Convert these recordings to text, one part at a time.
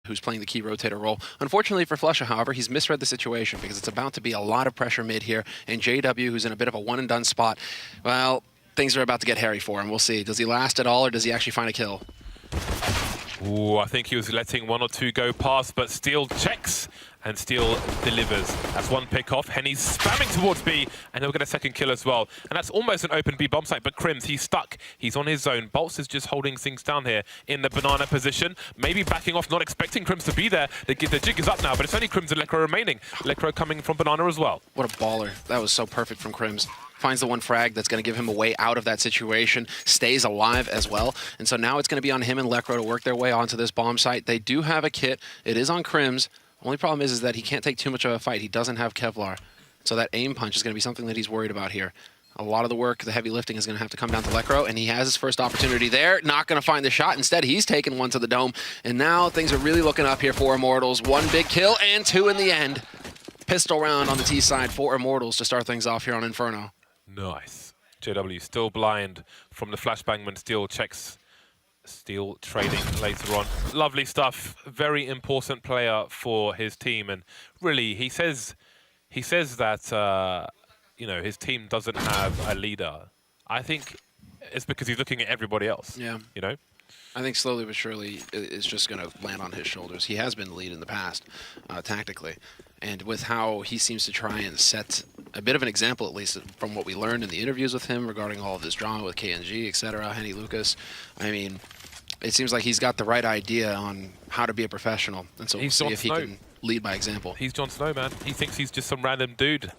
who's playing the key rotator role. Unfortunately for Flusha, however, he's misread the situation because it's about to be a lot of pressure mid here, and JW, who's in a bit of a one-and-done spot, well, things are about to get hairy for him. We'll see. Does he last at all, or does he actually find a kill? Ooh, I think he was letting 1 or 2 go past, but Steel checks and Steel delivers. That's 1 pick off. Henny's spamming towards B, and he'll get a second kill as well. And that's almost an open B bomb site, but Crims, he's stuck. He's on his zone. Bolts is just holding things down here in the banana position. Maybe backing off, not expecting Crims to be there. The jig is up now, but it's only Crims and Lekro remaining. Lekro coming from banana as well. What a baller. That was so perfect from Crims. Finds the one frag that's going to give him a way out of that situation, stays alive as well. And so now it's going to be on him and Lekro to work their way onto this bomb site. They do have a kit. It is on Crims. Only problem is that he can't take too much of a fight. He doesn't have Kevlar. So that aim punch is going to be something that he's worried about here. A lot of the work, the heavy lifting, is going to have to come down to Lekro, and he has his first opportunity there. Not going to find the shot. Instead, he's taken one to the dome. And now things are really looking up here for Immortals. 1 big kill and 2 in the end. Pistol round on the T side for Immortals to start things off here on Inferno. Nice. JW still blind from the flashbang when Steel checks. Steel trading later on. Lovely stuff. Very important player for his team, and really he says that you know, his team doesn't have a leader. I think it's because he's looking at everybody else. Yeah. You know. I think slowly but surely it's just going to land on his shoulders. He has been the lead in the past, tactically. And with how he seems to try and set a bit of an example, at least from what we learned in the interviews with him regarding all of this drama with KNG, etc., Henny Lucas, I mean, it seems like he's got the right idea on how to be a professional. And so we'll see if he can lead by example. He's Jon Snow, man. He thinks he's just some random dude.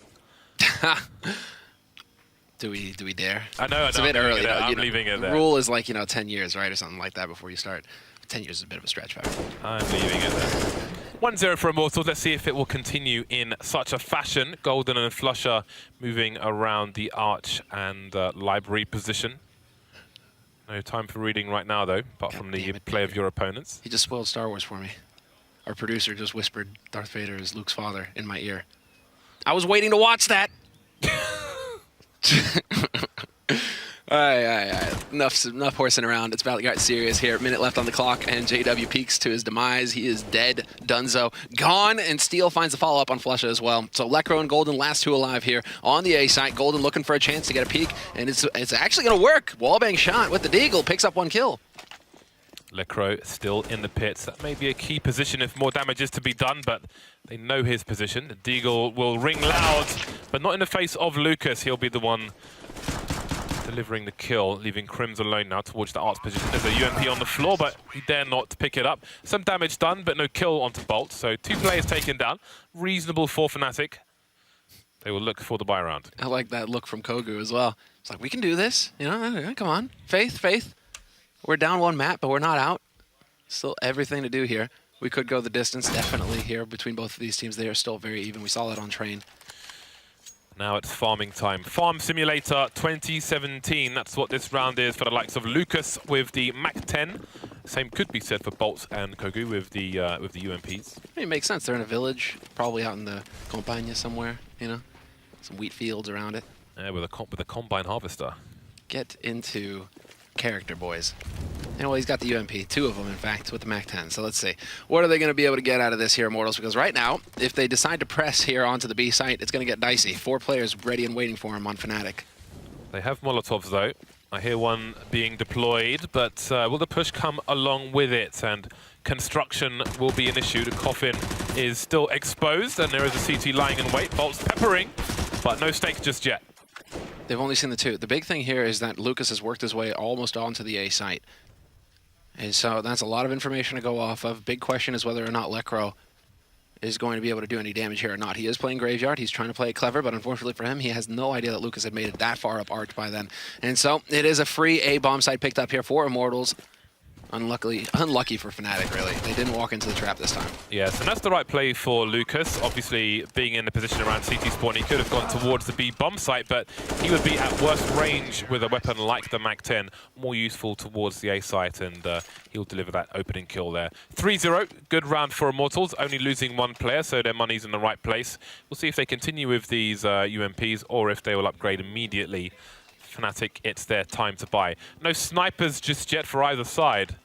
Do we dare? I know. It's a bit early. I'm leaving it there. The rule is like, 10 years, right, or something like that before you start. 10 years is a bit of a stretch factor. I'm leaving it there. 1-0 for Immortals. Let's see if it will continue in such a fashion. Golden and Flusha moving around the arch and library position. No time for reading right now, though, apart from the play of your opponents. He just spoiled Star Wars for me. Our producer just whispered Darth Vader is Luke's father in my ear. I was waiting to watch that. All right. Enough horsing around. It's about to get serious here. Minute left on the clock, and JW peaks to his demise. He is dead. Dunzo gone, and Steel finds the follow-up on Flusha as well. So Lekro and Golden, last 2 alive here on the A site. Golden looking for a chance to get a peek, and it's actually going to work. Wallbang shot with the Deagle, picks up 1 kill. Lekro still in the pits. That may be a key position if more damage is to be done, but they know his position. The Deagle will ring loud, but not in the face of Lucas. He'll be the one delivering the kill, leaving Crims alone now towards the arts position. There's a UMP on the floor, but he dare not pick it up. Some damage done, but no kill onto Bolt. So 2 players taken down. Reasonable for Fnatic. They will look for the buy round. I like that look from Kogu as well. It's like, we can do this. Come on. Faith. We're down 1 map, but we're not out. Still everything to do here. We could go the distance, definitely, here between both of these teams. They are still very even. We saw that on Train. Now it's farming time. Farm Simulator 2017. That's what this round is for the likes of Lucas with the Mac-10. Same could be said for Bolts and Kogu with the UMPs. I mean, it makes sense. They're in a village, probably out in the Campagna somewhere. Some wheat fields around it. Yeah, with a combine harvester. Get into character, boys. Well, he's got the UMP, 2 of them, in fact, with the Mac-10. So let's see. What are they going to be able to get out of this here, Immortals? Because right now, if they decide to press here onto the B site, it's going to get dicey. 4 players ready and waiting for him on Fnatic. They have Molotovs, though. I hear one being deployed, but will the push come along with it? And construction will be an issue. The coffin is still exposed, and there is a CT lying in wait. Bolts peppering, but no stakes just yet. They've only seen the 2. The big thing here is that Lucas has worked his way almost onto the A site. And so that's a lot of information to go off of. Big question is whether or not Lekro is going to be able to do any damage here or not. He is playing Graveyard. He's trying to play it clever, but unfortunately for him, he has no idea that Lucas had made it that far up arch by then. And so it is a free A bomb site picked up here for Immortals. Unlucky for Fnatic, really. They didn't walk into the trap this time. Yes, and that's the right play for Lucas. Obviously, being in the position around CT spawn, he could have gone towards the B bomb site, but he would be at worst range with a weapon like the Mac-10, more useful towards the A site, and he'll deliver that opening kill there. 3-0, good round for Immortals, only losing 1 player, so their money's in the right place. We'll see if they continue with these UMPs or if they will upgrade immediately. Fnatic, it's their time to buy. No snipers just yet for either side.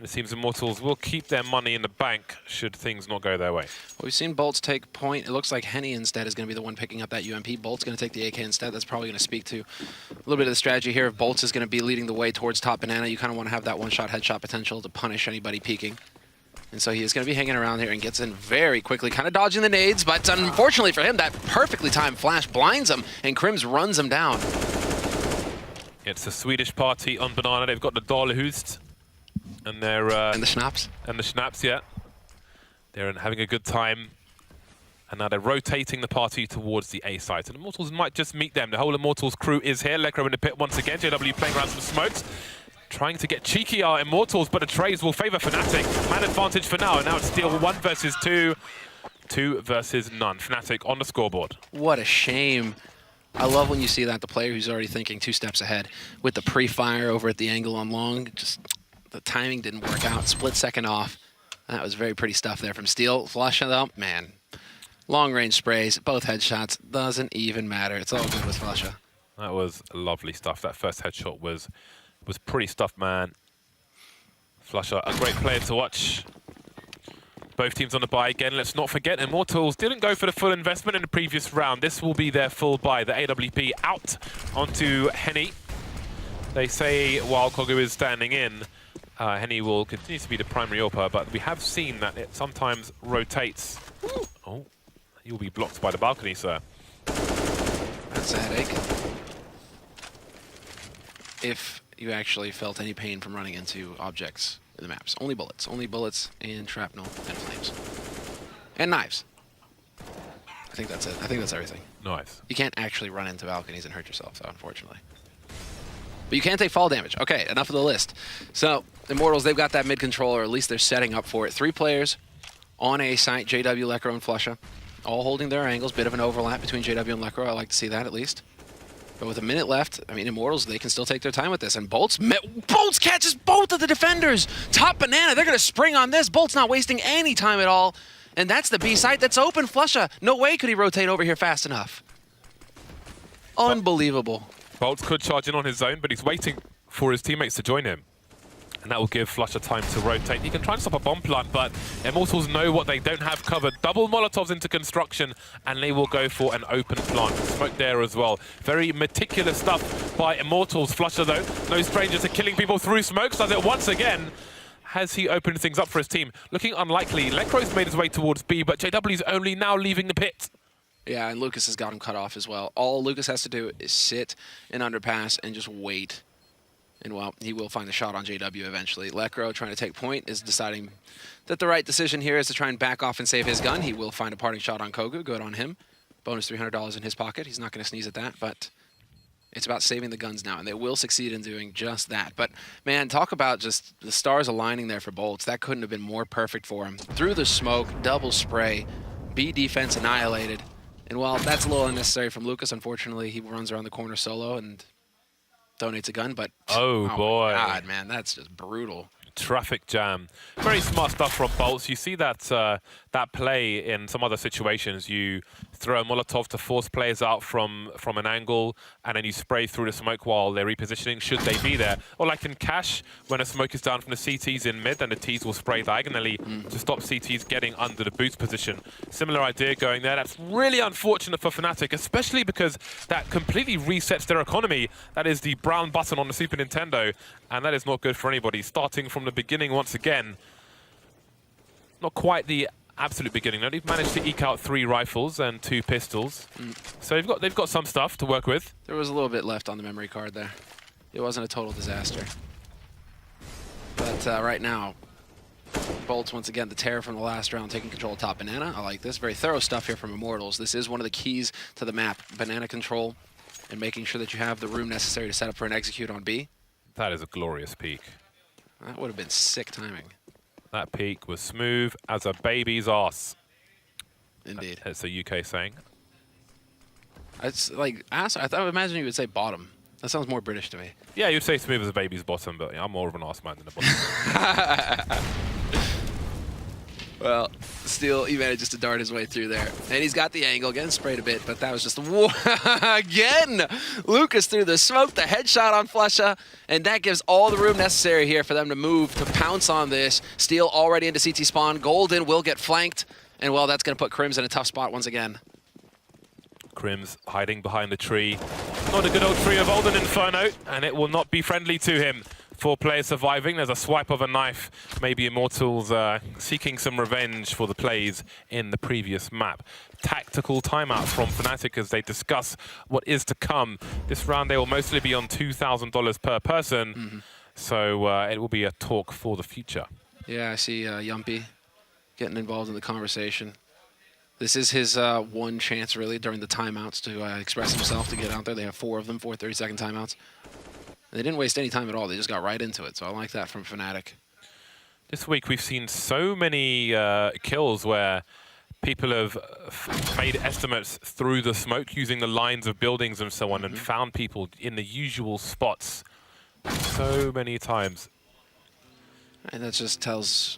It seems Immortals will keep their money in the bank should things not go their way. Well, we've seen Bolts take point. It looks like Henny instead is going to be the one picking up that UMP. Bolt's going to take the AK instead. That's probably going to speak to a little bit of the strategy here. If Bolts is going to be leading the way towards top banana, you kind of want to have that one-shot headshot potential to punish anybody peeking. And so he is going to be hanging around here and gets in very quickly, kind of dodging the nades, but unfortunately for him, that perfectly timed flash blinds him, and Crims runs him down. It's a Swedish party on banana. They've got the Dalahust. And they're And the Schnapps. And the Schnapps, yeah. They're having a good time. And now they're rotating the party towards the A site. And Immortals might just meet them. The whole Immortals crew is here. Lekro in the pit once again. JW playing around some smokes. Trying to get cheeky are Immortals, but the trades will favor Fnatic. Man advantage for now. And now it's still 1 versus 2. 2 versus none. Fnatic on the scoreboard. What a shame. I love when you see that, the player who's already thinking 2 steps ahead with the pre-fire over at the angle on long. Just the timing didn't work out. Split second off. That was very pretty stuff there from Steel. Flush it up, man. Long range sprays, both headshots. Doesn't even matter. It's all good with Flusha. That was lovely stuff. That first headshot was pretty stuff, man. Flusha, a great player to watch. Both teams on the buy again. Let's not forget, Immortals didn't go for the full investment in the previous round. This will be their full buy. The AWP out onto Henny. They say while Kogu is standing in, Henny will continue to be the primary AWPer, but we have seen that it sometimes rotates. Oh, you'll be blocked by the balcony, sir. That's a headache. If you actually felt any pain from running into objects in the maps. Only bullets and shrapnel and flames. And knives. I think that's it. I think that's everything. Nice. You can't actually run into balconies and hurt yourself, so unfortunately. But you can take fall damage. Okay, enough of the list. So, Immortals, they've got that mid control, or at least they're setting up for it. 3 players on A site, JW, Lekro, and Flusha. All holding their angles. Bit of an overlap between JW and Lekro. I like to see that, at least. But with a minute left, I mean, Immortals, they can still take their time with this. And Bolts catches both of the defenders. Top banana, they're going to spring on this. Bolts not wasting any time at all. And that's the B site that's open. Flusha, no way could he rotate over here fast enough. Unbelievable. Bolts could charge in on his own, but he's waiting for his teammates to join him. And that will give Flusha time to rotate. He can try and stop a bomb plant, but Immortals know what they don't have covered. Double Molotovs into construction, and they will go for an open plant. Smoke there as well. Very meticulous stuff by Immortals. Flusha, though, no stranger to killing people through smokes. Does it once again. Has he opened things up for his team? Looking unlikely. Lekro's made his way towards B, but JW's only now leaving the pit. Yeah, and Lucas has got him cut off as well. All Lucas has to do is sit in underpass and just wait. And, well, he will find a shot on JW eventually. Lekro, trying to take point, is deciding that the right decision here is to try and back off and save his gun. He will find a parting shot on Kogu. Good on him. Bonus $300 in his pocket. He's not going to sneeze at that, but it's about saving the guns now, and they will succeed in doing just that. But, man, talk about just the stars aligning there for Bolts. That couldn't have been more perfect for him. Through the smoke, double spray, B defense annihilated. And while that's a little unnecessary from Lucas, unfortunately, he runs around the corner solo and donates a gun, but oh boy, my God, man, that's just brutal. Traffic jam. Very smart stuff from Bolts. You see that that play in some other situations. You throw a Molotov to force players out from an angle, and then you spray through the smoke while they're repositioning, should they be there. Or like in Cash, when a smoke is down from the CTs in mid, then the Ts will spray diagonally to stop CTs getting under the boost position. Similar idea going there. That's really unfortunate for Fnatic, especially because that completely resets their economy. That is the brown button on the Super Nintendo, and that is not good for anybody. Starting from the beginning once again. Not quite the absolute beginning. They've managed to eke out 3 rifles and 2 pistols. So they've got some stuff to work with. There was a little bit left on the memory card there. It wasn't a total disaster. But right now, Bolts once again, the terror from the last round, taking control of top banana. I like this. Very thorough stuff here from Immortals. This is one of the keys to the map. Banana control and making sure that you have the room necessary to set up for an execute on B. That is a glorious peek. That would have been sick timing. That peak was smooth as a baby's ass. Indeed. That's a UK saying. It's like ass. I thought, imagine you would say bottom. That sounds more British to me. Yeah, you'd say smooth as a baby's bottom, but I'm more of an ass man than a bottom. Well, still, he manages to dart his way through there. And he's got the angle, getting sprayed a bit, but that was just again! Lucas through the smoke, the headshot on Flusha, and that gives all the room necessary here for them to move, to pounce on this. Steel already into CT spawn. Golden will get flanked, and well, that's going to put Crims in a tough spot once again. Crims hiding behind the tree. Not a good old tree of Olden Inferno, and it will not be friendly to him. 4 players surviving. There's a swipe of a knife. Maybe Immortals seeking some revenge for the plays in the previous map. Tactical timeouts from Fnatic as they discuss what is to come. This round they will mostly be on $2,000 per person, so it will be a talk for the future. Yeah, I see Yumpy getting involved in the conversation. This is his one chance, really, during the timeouts to express himself, to get out there. They have 4 of them, 4 30-second timeouts. They didn't waste any time at all. They just got right into it, so I like that from Fnatic. This week we've seen so many kills where people have made estimates through the smoke using the lines of buildings and so on and found people in the usual spots so many times. And that just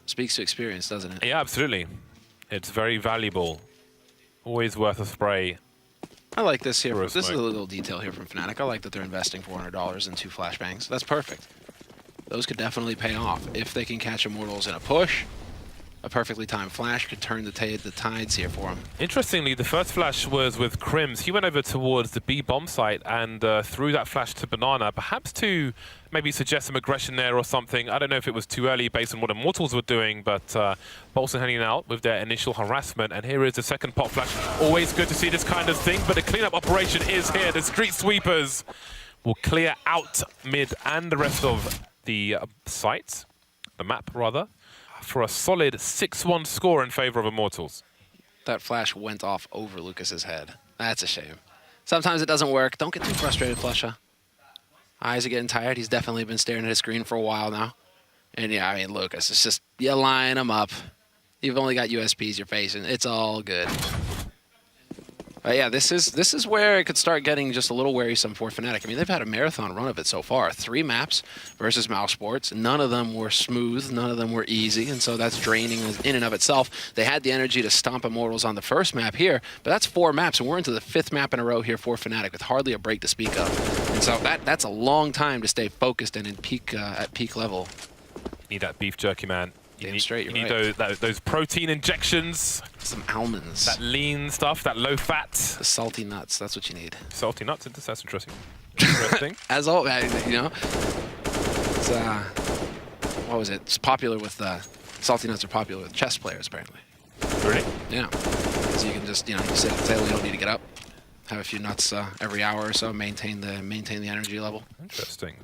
speaks to experience, doesn't it? Yeah, absolutely. It's very valuable. Always worth a spray. I like this here. This is a smoke. little detail here from Fnatic. I like that they're investing $400 in 2 flashbangs. That's perfect. Those could definitely pay off if they can catch Immortals in a push. A perfectly timed flash could turn the tides here for them. Interestingly, the first flash was with Crims. He went over towards the B bomb site and threw that flash to Banana, perhaps to maybe suggest some aggression there or something. I don't know if it was too early based on what Immortals were doing, but Bolson heading out with their initial harassment. And here is the second pop flash. Always good to see this kind of thing, but the cleanup operation is here. The Street Sweepers will clear out mid and the rest of the site, the map rather, for a solid 6-1 score in favor of Immortals. That flash went off over Lucas's head. That's a shame. Sometimes it doesn't work. Don't get too frustrated, Flusha. Eyes are getting tired. He's definitely been staring at his screen for a while now. And yeah, I mean, Lucas, it's just, you line them up. You've only got USPs you're facing. It's all good. But yeah, this is where it could start getting just a little wearisome for Fnatic. I mean, they've had a marathon run of it so far. 3 maps versus Mouse Sports. None of them were smooth. None of them were easy, and so that's draining in and of itself. They had the energy to stomp Immortals on the first map here, but that's 4 maps, and we're into the 5th map in a row here for Fnatic with hardly a break to speak of. And so that's a long time to stay focused and in at peak level. Need that beef jerky, man. You need right. those protein injections. Some almonds. That lean stuff, that low fat. The salty nuts, that's what you need. Salty nuts, that's interesting. Interesting. As always, you know. It's, what was it? It's popular with, salty nuts are popular with chess players, apparently. Really? Yeah. So you can just, you know, you sit at the table, you don't need to get up. Have a few nuts every hour or so, maintain the energy level. Interesting.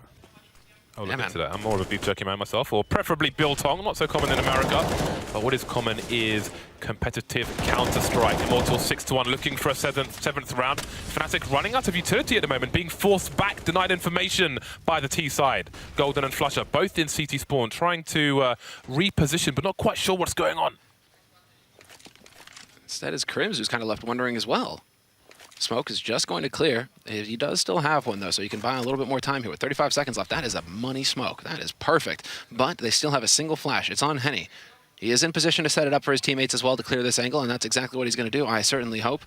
I'll Yeah, look man. into that. I'm more of a beef jerky man myself, or preferably biltong. Not so common in America. But what is common is competitive Counter-Strike. Immortals 6-1, looking for a seventh round. Fnatic running out of utility at the moment, being forced back, denied information by the T side. Golden and Flusha, both in CT spawn, trying to reposition, but not quite sure what's going on. Instead is Crims, who's kind of left wondering as well. Smoke is just going to clear. He does still have one, though, so you can buy a little bit more time here. With 35 seconds left, that is a money smoke. That is perfect. But they still have a single flash. It's on Henny. He is in position to set it up for his teammates as well to clear this angle, and that's exactly what he's going to do, I certainly hope.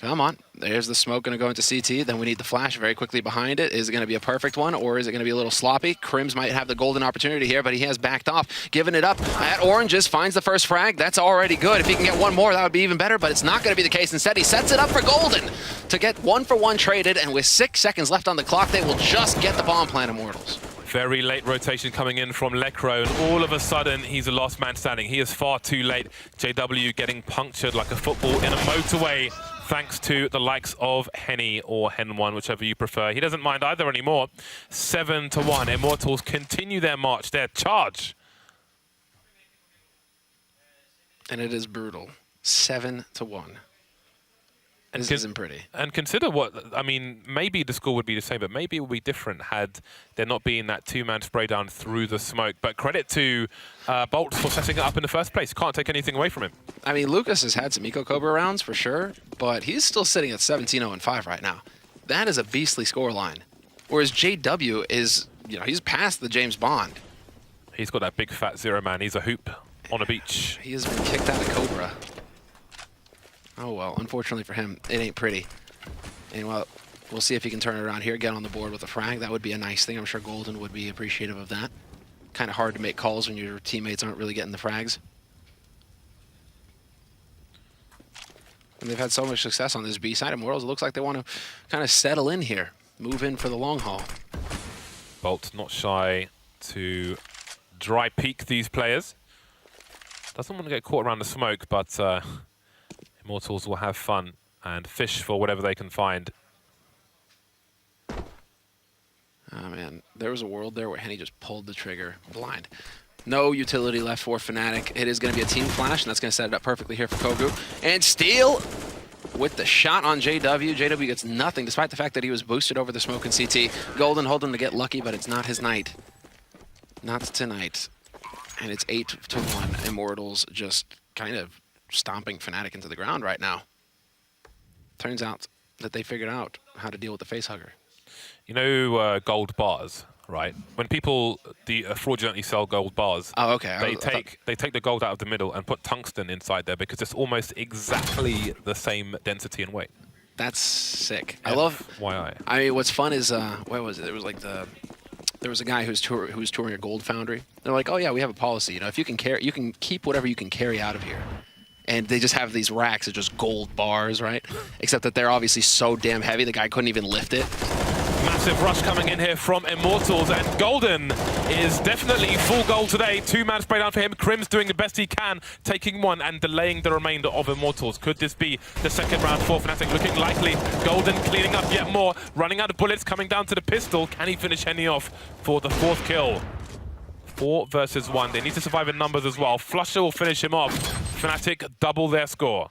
Come on. There's the smoke going to go into CT. Then we need the flash very quickly behind it. Is it going to be a perfect one, or is it going to be a little sloppy? Crims might have the golden opportunity here, but he has backed off, giving it up at Oranges, finds the first frag. That's already good. If he can get one more, that would be even better, but it's not going to be the case. Instead, he sets it up for Golden to get 1-for-1 traded, and with 6 seconds left on the clock, they will just get the bomb plant Immortals. Very late rotation coming in from Lecro, and all of a sudden, he's the last man standing. He is far too late. JW getting punctured like a football in a motorway, thanks to the likes of Henny or Hen1, whichever you prefer. He doesn't mind either anymore. 7-1. Immortals continue their march, their charge. And it is brutal. 7-1. This isn't pretty. And consider what, I mean, maybe the score would be the same, but maybe it would be different had there not been that 2-man spray down through the smoke. But credit to Bolt for setting it up in the first place. Can't take anything away from him. I mean, Lucas has had some Eco Cobra rounds for sure, but he's still sitting at 17-0-5 right now. That is a beastly scoreline. Whereas JW is, you know, he's past the James Bond. He's got that big fat 0 man. He's a hoop. on a beach. He has been kicked out of Cobra. Oh well, unfortunately for him, it ain't pretty. And well, we'll see if he can turn it around here, get on the board with a frag. That would be a nice thing. I'm sure Golden would be appreciative of that. Kind of hard to make calls when your teammates aren't really getting the frags. And they've had so much success on this B side. Immortals, it looks like they want to kind of settle in here, move in for the long haul. Bolt not shy to dry peek these players. Doesn't want to get caught around the smoke, but Immortals will have fun and fish for whatever they can find. Oh man, there was a world there where Henny just pulled the trigger blind. No utility left for Fnatic. It is going to be a team flash, and that's going to set it up perfectly here for Kogu. And Steel with the shot on JW. JW gets nothing, despite the fact that he was boosted over the smoke in CT. Golden holding to get lucky, but it's not his night. Not tonight. And it's 8-1. Immortals just kind of stomping Fnatic into the ground right now. Turns out that they figured out how to deal with the facehugger. You know gold bars, right? When people fraudulently sell gold bars, oh, okay. they take the gold out of the middle and put tungsten inside there because it's almost exactly the same density and weight. That's sick. I love. FYI. I mean, what's fun is what was it? It was like there was a guy who was touring a gold foundry. They're like, oh yeah, we have a policy. You know, if you can carry, you can keep whatever you can carry out of here. And they just have these racks of just gold bars, right? Except that they're obviously so damn heavy, the guy couldn't even lift it. Massive rush coming in here from Immortals, and Golden is definitely full gold today. 2-man spray down for him. Crim's doing the best he can, taking one and delaying the remainder of Immortals. Could this be the second round for Fnatic? Looking likely. Golden cleaning up yet more, running out of bullets, coming down to the pistol. Can he finish Henny off for the 4th kill? 4 versus 1. They need to survive in numbers as well. Flusher will finish him off. Fnatic double their score.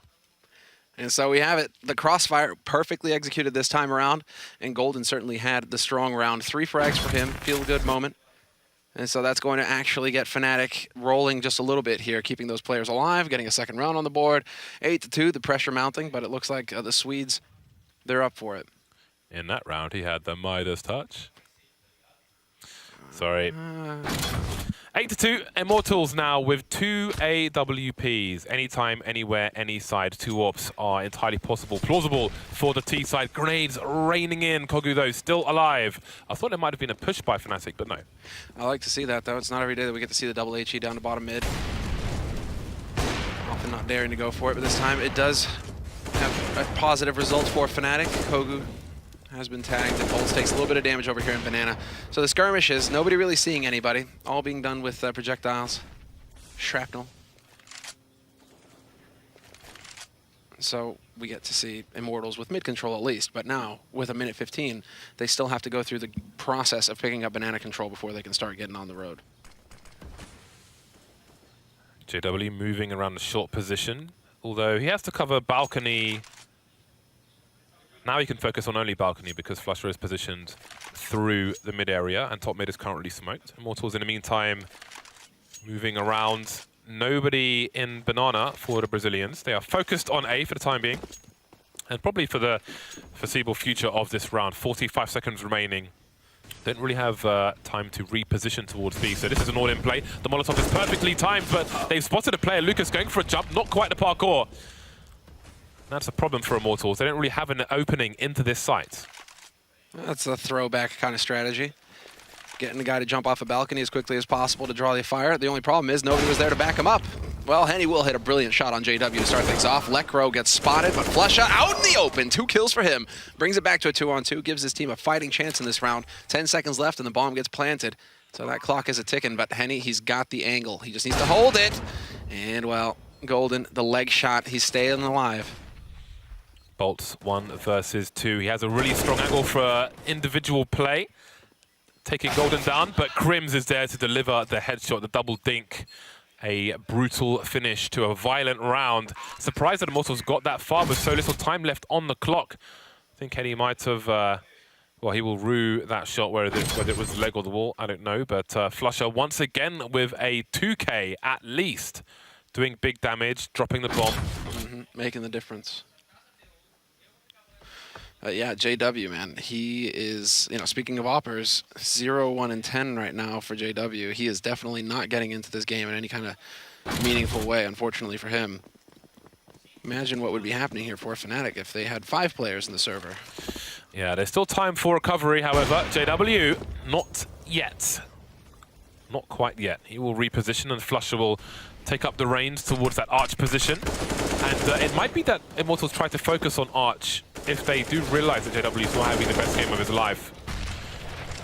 And so we have it. The crossfire perfectly executed this time around, and Golden certainly had the strong round. 3 frags for him. Feel good moment. And so that's going to actually get Fnatic rolling just a little bit here, keeping those players alive, getting a second round on the board. 8-2, the pressure mounting, but it looks like the Swedes, they're up for it. In that round, he had the Midas touch. Sorry. 8-2, Immortals now with 2 AWPs. Anytime, anywhere, any side. 2 AWPs are entirely possible, plausible for the T side. Grenades raining in. Kogu, though, still alive. I thought it might have been a push by Fnatic, but no. I like to see that, though. It's not every day that we get to see the double HE down to bottom mid. Often not daring to go for it, but this time it does have a positive result for Fnatic. Kogu has been tagged, and Bolts takes a little bit of damage over here in Banana. So the skirmish is nobody really seeing anybody, all being done with projectiles, shrapnel. So we get to see Immortals with mid control at least, but now with a minute 15, they still have to go through the process of picking up Banana control before they can start getting on the road. JW moving around the short position, although he has to cover balcony. Now he can focus on only balcony because Flusher is positioned through the mid area and top mid is currently smoked. Immortals in the meantime moving around. Nobody in Banana for the Brazilians. They are focused on A for the time being and probably for the foreseeable future of this round. 45 seconds remaining. Don't really have time to reposition towards B, so this is an all-in play. The Molotov is perfectly timed, but they've spotted a player, Lucas, going for a jump. Not quite the parkour. That's a problem for Immortals. They don't really have an opening into this site. That's a throwback kind of strategy. Getting the guy to jump off a balcony as quickly as possible to draw the fire. The only problem is nobody was there to back him up. Well, Henny will hit a brilliant shot on JW to start things off. Lekro gets spotted, but Flusha out in the open. 2 kills for him. Brings it back to a 2-on-2. Gives his team a fighting chance in this round. 10 seconds left and the bomb gets planted. So that clock is a-ticking, but Henny, he's got the angle. He just needs to hold it. And, well, Golden, the leg shot, he's staying alive. Bolts 1 versus 2. He has a really strong angle for individual play. Taking Golden down, but Crims is there to deliver the headshot, the double dink. A brutal finish to a violent round. Surprised that Immortals got that far with so little time left on the clock. I think Henny might have, well, he will rue that shot, whether it was the leg or the wall, I don't know. But Flusher once again with a 2K at least. Doing big damage, dropping the bomb. Making the difference. Yeah, JW, man, he is, you know, speaking of oppers, 0, 1, and 10 right now for JW. He is definitely not getting into this game in any kind of meaningful way, unfortunately for him. Imagine what would be happening here for Fnatic if they had 5 players in the server. Yeah, there's still time for recovery, however. JW, not yet. Not quite yet. He will reposition and Flusher will take up the reins towards that Arch position. And it might be that Immortals try to focus on Arch if they do realize that JW is not having the best game of his life.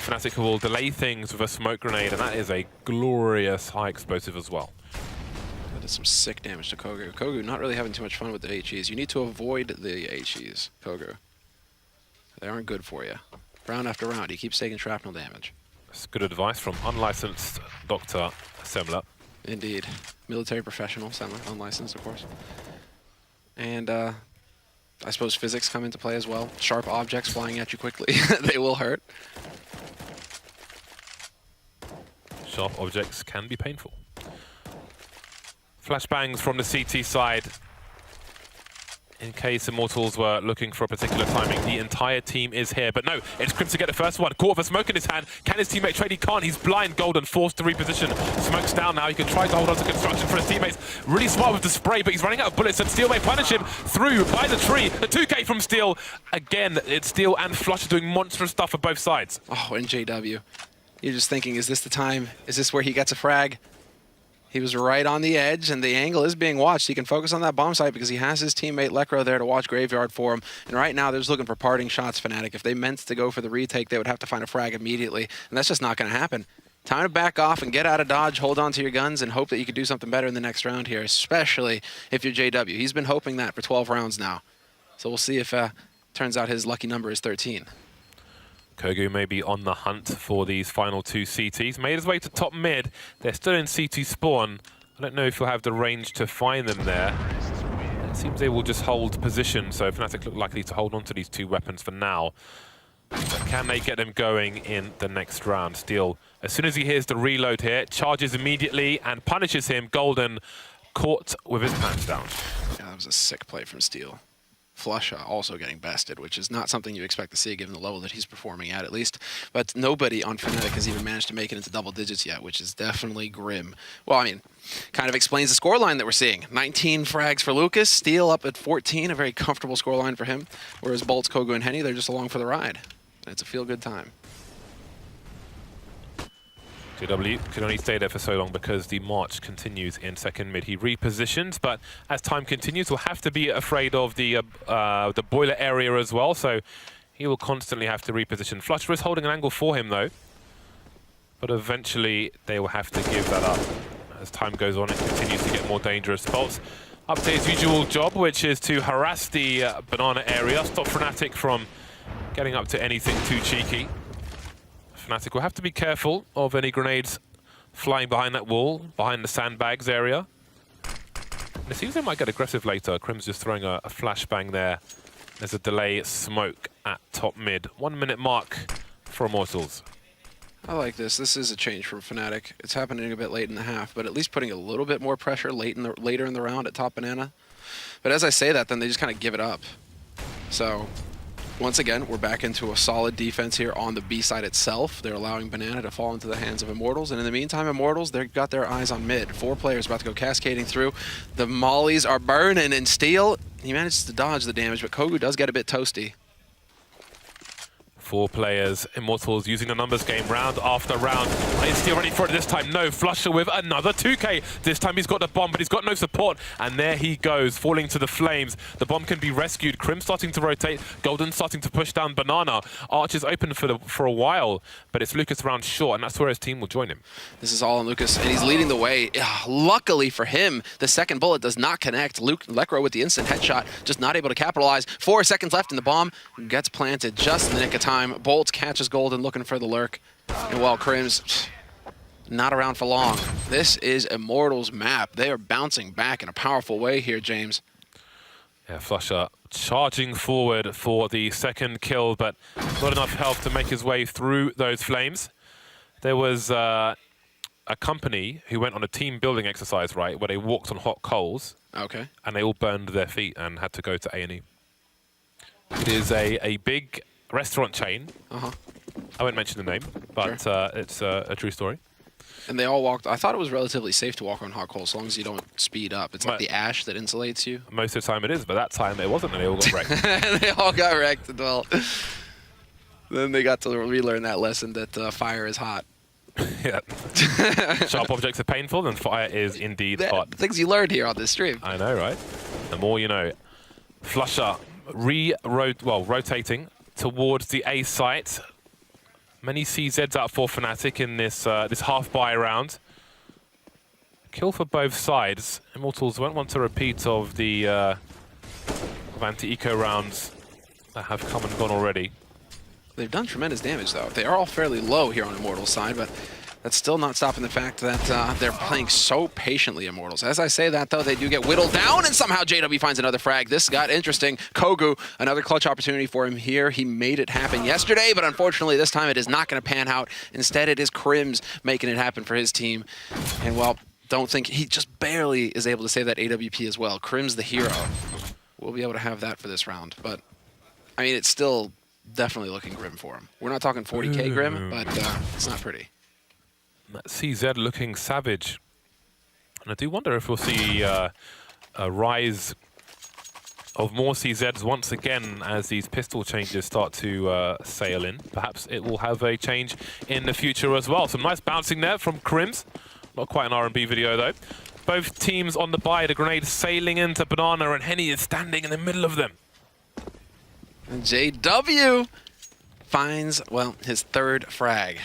Fnatic will delay things with a smoke grenade, and that is a glorious high explosive as well. That does some sick damage to Kogu. Kogu not really having too much fun with the HEs. You need to avoid the HEs, Kogu. They aren't good for you. Round after round, he keeps taking shrapnel damage. That's good advice from unlicensed Dr. Semler. Indeed. Military professional, Semler, unlicensed, of course. And I suppose physics come into play as well. Sharp objects flying at you quickly, they will hurt. Sharp objects can be painful. Flashbangs from the CT side. In case Immortals were looking for a particular timing, the entire team is here. But no, it's Crim to get the first one. Caught with a smoke in his hand. Can his teammate trade? He can't. He's blind. Golden forced to reposition. Smoke's down now. He can try to hold on to construction for his teammates. Really smart with the spray, but he's running out of bullets. And Steel may punish him through by the tree. The 2K from Steel. Again, it's Steel and Flusher doing monstrous stuff for both sides. Oh, and JW. You're just thinking, is this the time? Is this where he gets a frag? He was right on the edge, and the angle is being watched. He can focus on that bomb site because he has his teammate Lekro there to watch Graveyard for him. And right now, they're just looking for parting shots, Fnatic. If they meant to go for the retake, they would have to find a frag immediately, and that's just not going to happen. Time to back off and get out of dodge, hold on to your guns, and hope that you can do something better in the next round here, especially if you're JW. He's been hoping that for 12 rounds now. So we'll see if turns out his lucky number is 13. Kogu may be on the hunt for these final 2 CTs. Made his way to top mid. They're still in CT spawn. I don't know if he'll have the range to find them there. It seems they will just hold position, so Fnatic look likely to hold on to these 2 weapons for now. But can they get them going in the next round? Steel, as soon as he hears the reload here, charges immediately and punishes him. Golden caught with his pants down. Yeah, that was a sick play from Steel. Flusha also getting bested, which is not something you expect to see given the level that he's performing at least. But nobody on Fnatic has even managed to make it into double digits yet, which is definitely grim. Well, I mean, kind of explains the scoreline that we're seeing. 19 frags for Lucas, Steel up at 14, a very comfortable scoreline for him. Whereas Bolts, Kogu, and Henny, they're just along for the ride. And it's a feel-good time. JW can only stay there for so long because the march continues in second mid. He repositions, but as time continues, we'll have to be afraid of the boiler area as well, so he will constantly have to reposition. Flusher is holding an angle for him, though, but eventually they will have to give that up. As time goes on, it continues to get more dangerous. Bolts up to his usual job, which is to harass the banana area, stop Fnatic from getting up to anything too cheeky. Fnatic will have to be careful of any grenades flying behind that wall, behind the sandbags area. And it seems they might get aggressive later. Crim's just throwing a flashbang there. There's a delay smoke at top mid. 1 minute mark for Immortals. I like this. This is a change from Fnatic. It's happening a bit late in the half, but at least putting a little bit more pressure later in the round at top banana. But as I say that, then they just kind of give it up. So once again, we're back into a solid defense here on the B side itself. They're allowing Banana to fall into the hands of Immortals. And in the meantime, Immortals, they've got their eyes on mid. 4 players about to go cascading through. The mollies are burning, and Steel, he manages to dodge the damage, but Kogu does get a bit toasty. 4 players, Immortals using the numbers game round after round. Is Steel ready for it this time? No, Flusher with another 2K. This time he's got the bomb, but he's got no support. And there he goes, falling to the flames. The bomb can be rescued. Crim starting to rotate. Golden starting to push down Banana. Arch is open for a while, but it's Lucas round short, and that's where his team will join him. This is all on Lucas, and he's leading the way. Luckily for him, the second bullet does not connect. Lekro with the instant headshot, just not able to capitalize. 4 seconds left, and the bomb gets planted just in the nick of time. Bolts catches Golden looking for the lurk. And while Crim's not around for long. This is Immortals map. They are bouncing back in a powerful way here, James. Yeah, Flusher charging forward for the second kill, but not enough health to make his way through those flames. There was a company who went on a team building exercise, right, where they walked on hot coals. Okay. And they all burned their feet and had to go to A&E. It is a big restaurant chain. I won't mention the name, but sure. it's a true story. And they all walked. I thought it was relatively safe to walk on hot coal as long as you don't speed up. It's like the ash that insulates you. Most of the time it is, but that time it wasn't, and they all got wrecked. They all got wrecked. Well, then they got to relearn that lesson that fire is hot. Yeah. Sharp objects are painful, and fire is indeed hot. Things you learned here on this stream. I know, right? The more you know. Flusher rotating towards the A site. Many CZs out for Fnatic in this this half-buy round. Kill for both sides. Immortals won't want a repeat of the anti-eco rounds that have come and gone already. They've done tremendous damage, though. They are all fairly low here on Immortals' side, but that's still not stopping the fact that they're playing so patiently, Immortals. As I say that, though, they do get whittled down, and somehow JW finds another frag. This got interesting. Kogu, another clutch opportunity for him here. He made it happen yesterday, but unfortunately this time it is not going to pan out. Instead, it is Crims making it happen for his team. And, well, don't think he just barely is able to save that AWP as well. Crims the hero. We'll be able to have that for this round. But, I mean, it's still definitely looking grim for him. We're not talking 40k grim, but it's not pretty. That CZ looking savage. And I do wonder if we'll see a rise of more CZs once again as these pistol changes start to sail in. Perhaps it will have a change in the future as well. Some nice bouncing there from Crims. Not quite an R&B video though. Both teams on the buy, the grenade sailing into Banana, and Henny is standing in the middle of them. And JW finds, well, his third frag.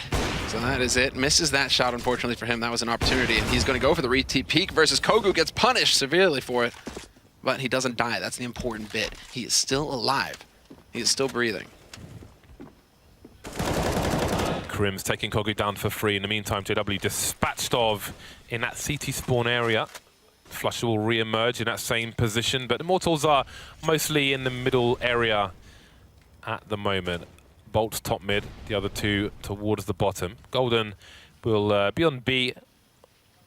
So that is it. Misses that shot, unfortunately for him. That was an opportunity, and he's going to go for the retake peek versus Kogu. Gets punished severely for it, but he doesn't die. That's the important bit. He is still alive. He is still breathing. Crims taking Kogu down for free. In the meantime, JW dispatched of in that CT spawn area. Flusher will re-emerge in that same position, but Immortals are mostly in the middle area at the moment. Bolt's top mid, the other two towards the bottom. Golden will be on B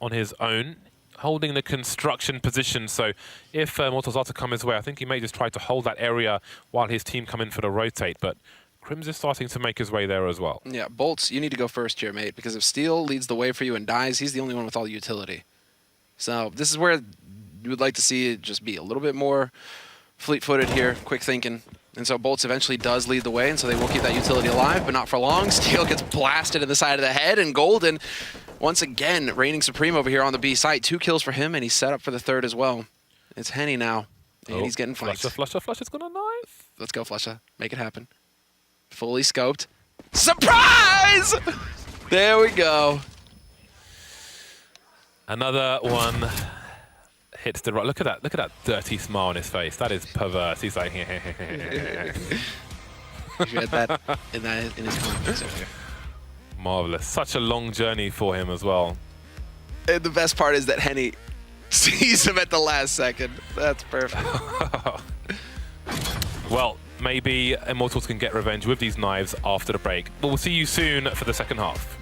on his own, holding the construction position. So if Immortals are to come his way, I think he may just try to hold that area while his team come in for the rotate. But Crims is starting to make his way there as well. Yeah, Bolts, you need to go first here, mate, because if Steel leads the way for you and dies, he's the only one with all the utility. So this is where you would like to see it just be a little bit more fleet-footed here, quick thinking. And so Bolts eventually does lead the way, and so they will keep that utility alive, but not for long. Steel gets blasted in the side of the head, and Golden, once again, reigning supreme over here on the B site. 2 kills for him, and he's set up for the third as well. It's Henny now, and he's getting flanked. Flusher's gonna knife. Let's go, Flusher. Make it happen. Fully scoped. Surprise! There we go. Another one hits the right. Look at that dirty smile on his face. That is perverse. He's like, You had that in his comments earlier. Marvelous. Such a long journey for him as well. And the best part is that Henny sees him at the last second. That's perfect. Well, maybe Immortals can get revenge with these knives after the break. But we'll see you soon for the second half.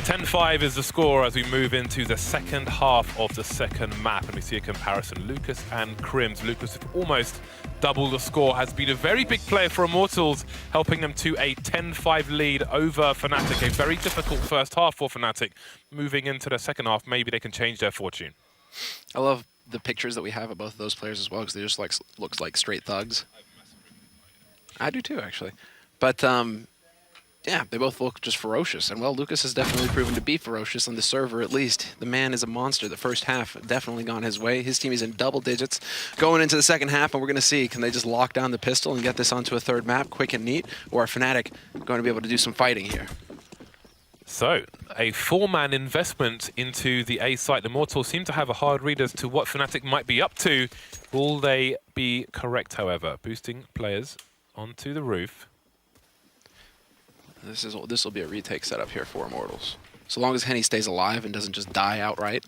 10-5 is the score as we move into the second half of the second map, and we see a comparison. Lucas and Crims. Lucas with almost double the score, has been a very big player for Immortals, helping them to a 10-5 lead over Fnatic. A very difficult first half for Fnatic. Moving into the second half, maybe they can change their fortune. I love the pictures that we have of both of those players as well, because they just like looks like straight thugs. I do too, actually. But yeah, they both look just ferocious. And well, Lucas has definitely proven to be ferocious on the server, at least. The man is a monster. The first half definitely gone his way. His team is in double digits going into the second half, and we're going to see, can they just lock down the pistol and get this onto a third map quick and neat, or are Fnatic going to be able to do some fighting here? So, a 4-man investment into the A site. The Immortals seem to have a hard read as to what Fnatic might be up to. Will they be correct, however? Boosting players onto the roof. This will be a retake setup here for Immortals. So long as Henny stays alive and doesn't just die outright.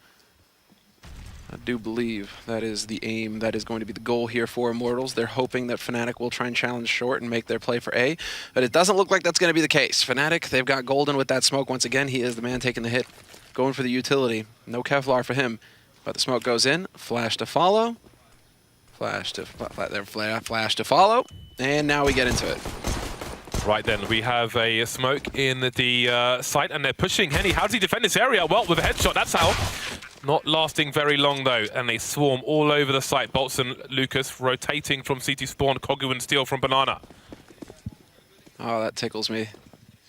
I do believe that is the aim, that is going to be the goal here for Immortals. They're hoping that Fnatic will try and challenge short and make their play for A, but it doesn't look like that's going to be the case. Fnatic, they've got Golden with that smoke. Once again, he is the man taking the hit, going for the utility. No Kevlar for him, but the smoke goes in. Flash to follow. Flash to follow. And now we get into it. Right then, we have a smoke in the site, and they're pushing Henny. How does he defend this area? Well, with a headshot, that's how. Not lasting very long, though, and they swarm all over the site. Bolts and Lucas rotating from CT spawn, Kogu and Steel from Banana. Oh, that tickles me.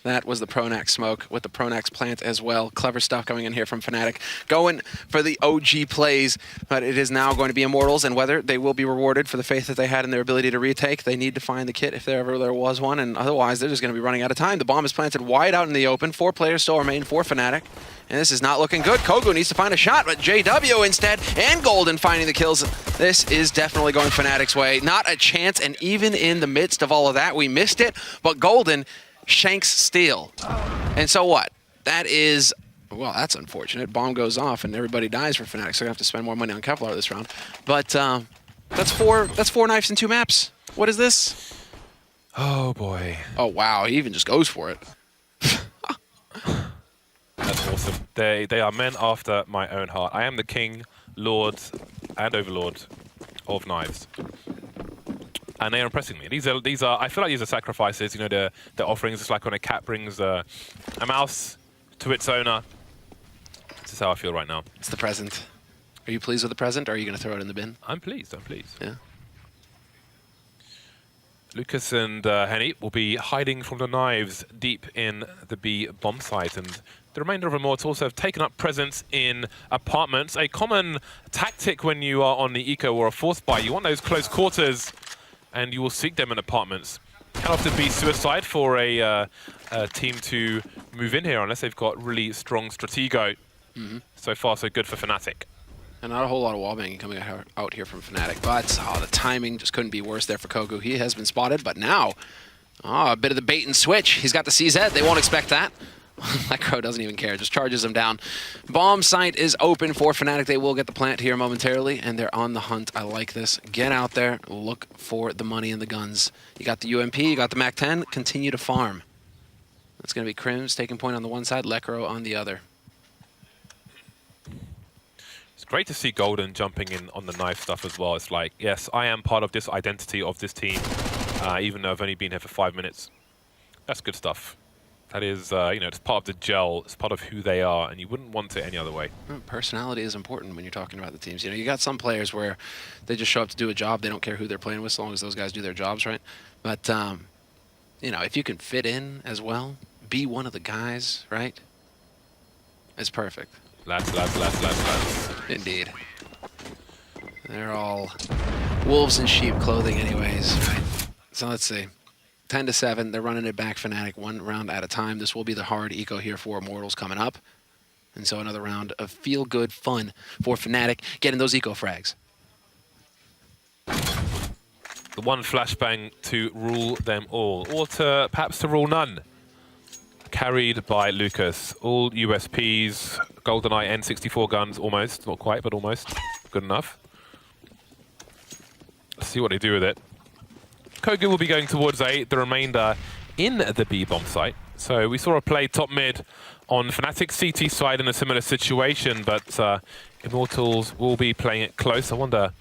That was the Pronax smoke with the Pronax plant as well. Clever stuff coming in here from Fnatic. Going for the OG plays, but it is now going to be Immortals, and whether they will be rewarded for the faith that they had in their ability to retake. They need to find the kit if there was one, and otherwise they're just going to be running out of time. The bomb is planted wide out in the open. 4 players still remain for Fnatic, and this is not looking good. Kogu needs to find a shot, but JW instead, and Golden finding the kills. This is definitely going Fnatic's way. Not a chance, and even in the midst of all of that, we missed it, but Golden shanks Steel. And so what? That is, well, that's unfortunate. Bomb goes off and everybody dies for Fnatic, so they're gonna have to spend more money on Kevlar this round. But that's four knives in 2 maps. What is this? Oh boy. Oh wow, he even just goes for it. That's awesome. They are men after my own heart. I am the king, lord, and overlord of knives. And they are impressing me. These are. I feel like these are sacrifices. You know, the offerings. It's like when a cat brings a mouse to its owner. This is how I feel right now. It's the present. Are you pleased with the present, or are you going to throw it in the bin? I'm pleased. I'm pleased. Yeah. Lucas and Henny will be hiding from the knives deep in the B bomb site, and the remainder of Immortals have taken up presence in apartments. A common tactic when you are on the eco or a force buy. You want those close quarters, and you will seek them in apartments. Can often be suicide for a team to move in here unless they've got really strong stratego. So far, so good for Fnatic. And not a whole lot of wallbanging coming out here from Fnatic, but the timing just couldn't be worse there for Kogu. He has been spotted, but now, a bit of the bait and switch. He's got the CZ. They won't expect that. Lekro doesn't even care, just charges him down. Bomb site is open for Fnatic. They will get the plant here momentarily, and they're on the hunt. I like this. Get out there, look for the money and the guns. You got the UMP, you got the MAC-10, continue to farm. That's going to be Crims taking point on the one side, Lekro on the other. It's great to see Golden jumping in on the knife stuff as well. It's like, yes, I am part of this identity of this team, even though I've only been here for 5 minutes. That's good stuff. That is, you know, it's part of the gel. It's part of who they are, and you wouldn't want it any other way. Personality is important when you're talking about the teams. You know, you got some players where they just show up to do a job. They don't care who they're playing with, so long as those guys do their jobs right. But, you know, if you can fit in as well, be one of the guys, right? It's perfect. Lads. Indeed. They're all wolves in sheep clothing anyways, right? So let's see. 10-7, they're running it back Fnatic 1 round at a time. This will be the hard eco here for Immortals coming up. And so another round of feel-good fun for Fnatic, getting those eco frags. The one flashbang to rule them all, or to perhaps to rule none. Carried by Lucas. All USPs, GoldenEye N64 guns, almost. Not quite, but almost. Good enough. Let's see what they do with it. Kogu will be going towards A, the remainder in the B bomb site. So we saw a play top mid on Fnatic's CT side in a similar situation, but Immortals will be playing it close. I wonder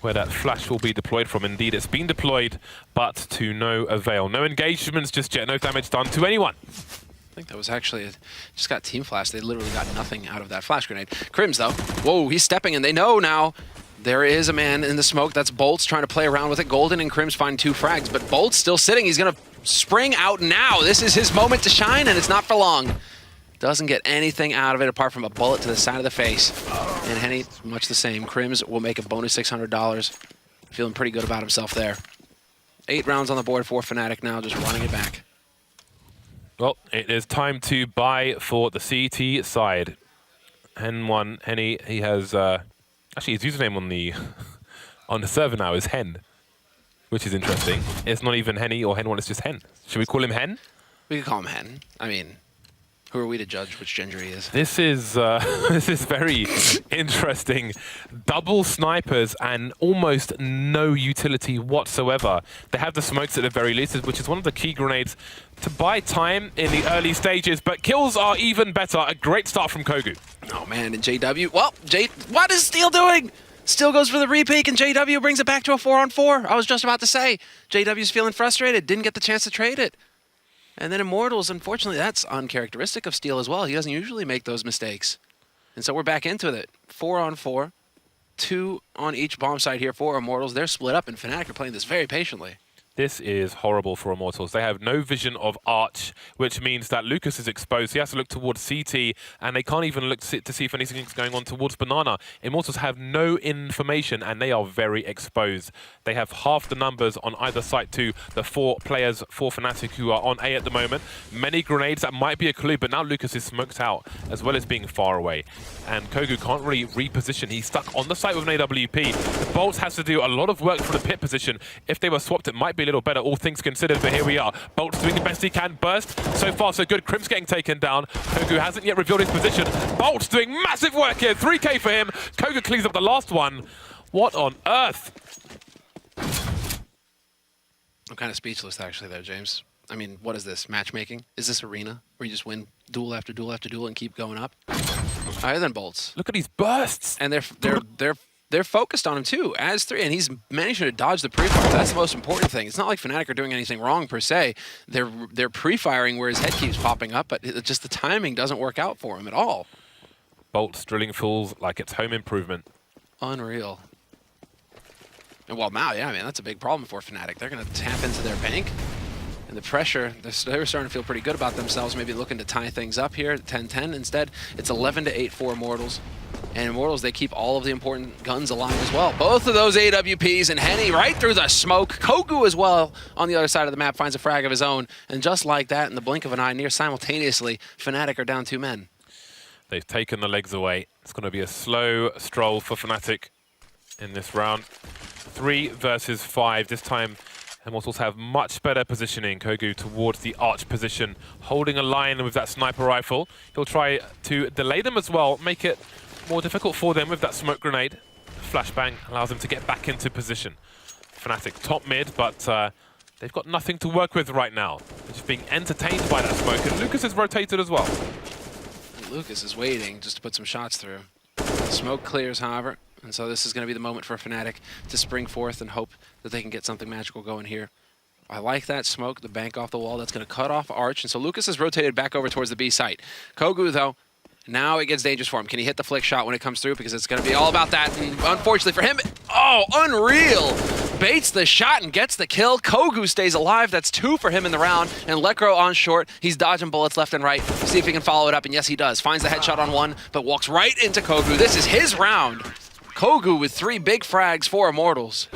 where that flash will be deployed from. Indeed, it's been deployed, but to no avail. No engagements just yet, no damage done to anyone. I think that was actually, just got team flash. They literally got nothing out of that flash grenade. Crims, though, whoa, he's stepping, and they know now there is a man in the smoke. That's Boltz trying to play around with it. Golden and Crims find 2 frags, but Boltz still sitting. He's going to spring out now. This is his moment to shine, and it's not for long. Doesn't get anything out of it apart from a bullet to the side of the face. And Henny, much the same. Crims will make a bonus $600. Feeling pretty good about himself there. 8 rounds on the board for Fnatic now, just running it back. Well, it is time to buy for the CT side. Hen1, Henny, he has... actually, his username on the on the server now is Hen, which is interesting. It's not even Henny or Hen1, it's just Hen. Should we call him Hen? We could call him Hen. I mean, who are we to judge which gender he is? This is this is very interesting. Double snipers and almost no utility whatsoever. They have the smokes at the very least, which is one of the key grenades to buy time in the early stages, but kills are even better. A great start from Kogu. Oh man, and JW, well, what is Steel doing? Steel goes for the repeak, and JW brings it back to a 4-on-4. I was just about to say, JW's feeling frustrated, didn't get the chance to trade it. And then Immortals, unfortunately, that's uncharacteristic of Steel as well. He doesn't usually make those mistakes. And so we're back into it. 4-on-4, 2 on each bomb site here for Immortals. They're split up, and Fnatic are playing this very patiently. This is horrible for Immortals. They have no vision of Arch, which means that Lucas is exposed. He has to look towards CT, and they can't even look to see if anything's going on towards Banana. Immortals have no information, and they are very exposed. They have half the numbers on either side to the 4 players for Fnatic who are on A at the moment. Many grenades, that might be a clue, but now Lucas is smoked out, as well as being far away. And Kogu can't really reposition. He's stuck on the site with an AWP. The Boltz has to do a lot of work for the pit position. If they were swapped, it might be a little better, all things considered, but here we are. Boltz doing the best he can. Burst, so far so good. Crims getting taken down. Kogu hasn't yet revealed his position. Boltz doing massive work here. 3K for him. Kogu cleans up the last one. What on earth? I'm kind of speechless, actually, there, James. I mean, what is this? Matchmaking? Is this arena where you just win duel after duel after duel and keep going up? Higher than Boltz. Look at these bursts. And they're focused on him too, as 3, and he's managing to dodge the pre-fire. That's the most important thing. It's not like Fnatic are doing anything wrong per se. They're pre-firing where his head keeps popping up, but just the timing doesn't work out for him at all. Boltz drilling fools like it's home improvement. Unreal. And well, now, yeah, man, that's a big problem for Fnatic. They're going to tap into their bank. And the pressure, they're starting to feel pretty good about themselves, maybe looking to tie things up here, 10-10. Instead, it's 11-8 for Immortals. And Immortals, they keep all of the important guns alive as well. Both of those AWPs, and Henny right through the smoke. Kogu as well on the other side of the map finds a frag of his own. And just like that, in the blink of an eye, near simultaneously, Fnatic are down 2 men. They've taken the legs away. It's going to be a slow stroll for Fnatic in this round. 3 versus 5. This time, Immortals have much better positioning. Kogu towards the arch position, holding a line with that sniper rifle. He'll try to delay them as well, make it more difficult for them with that smoke grenade. Flashbang allows them to get back into position. Fnatic top mid, but they've got nothing to work with right now. They're just being entertained by that smoke, and Lucas is rotated as well. Lucas is waiting just to put some shots through. The smoke clears, however, and so this is going to be the moment for Fnatic to spring forth and hope that they can get something magical going here. I like that smoke, the bank off the wall. That's going to cut off Arch, and so Lucas is rotated back over towards the B site. Kogu, though, now it gets dangerous for him. Can he hit the flick shot when it comes through? Because it's going to be all about that. And unfortunately for him, oh, unreal. Baits the shot and gets the kill. Kogu stays alive. That's 2 for him in the round. And Lekro on short. He's dodging bullets left and right. See if he can follow it up. And yes, he does. Finds the headshot on 1, but walks right into Kogu. This is his round. Kogu with 3 big frags for Immortals.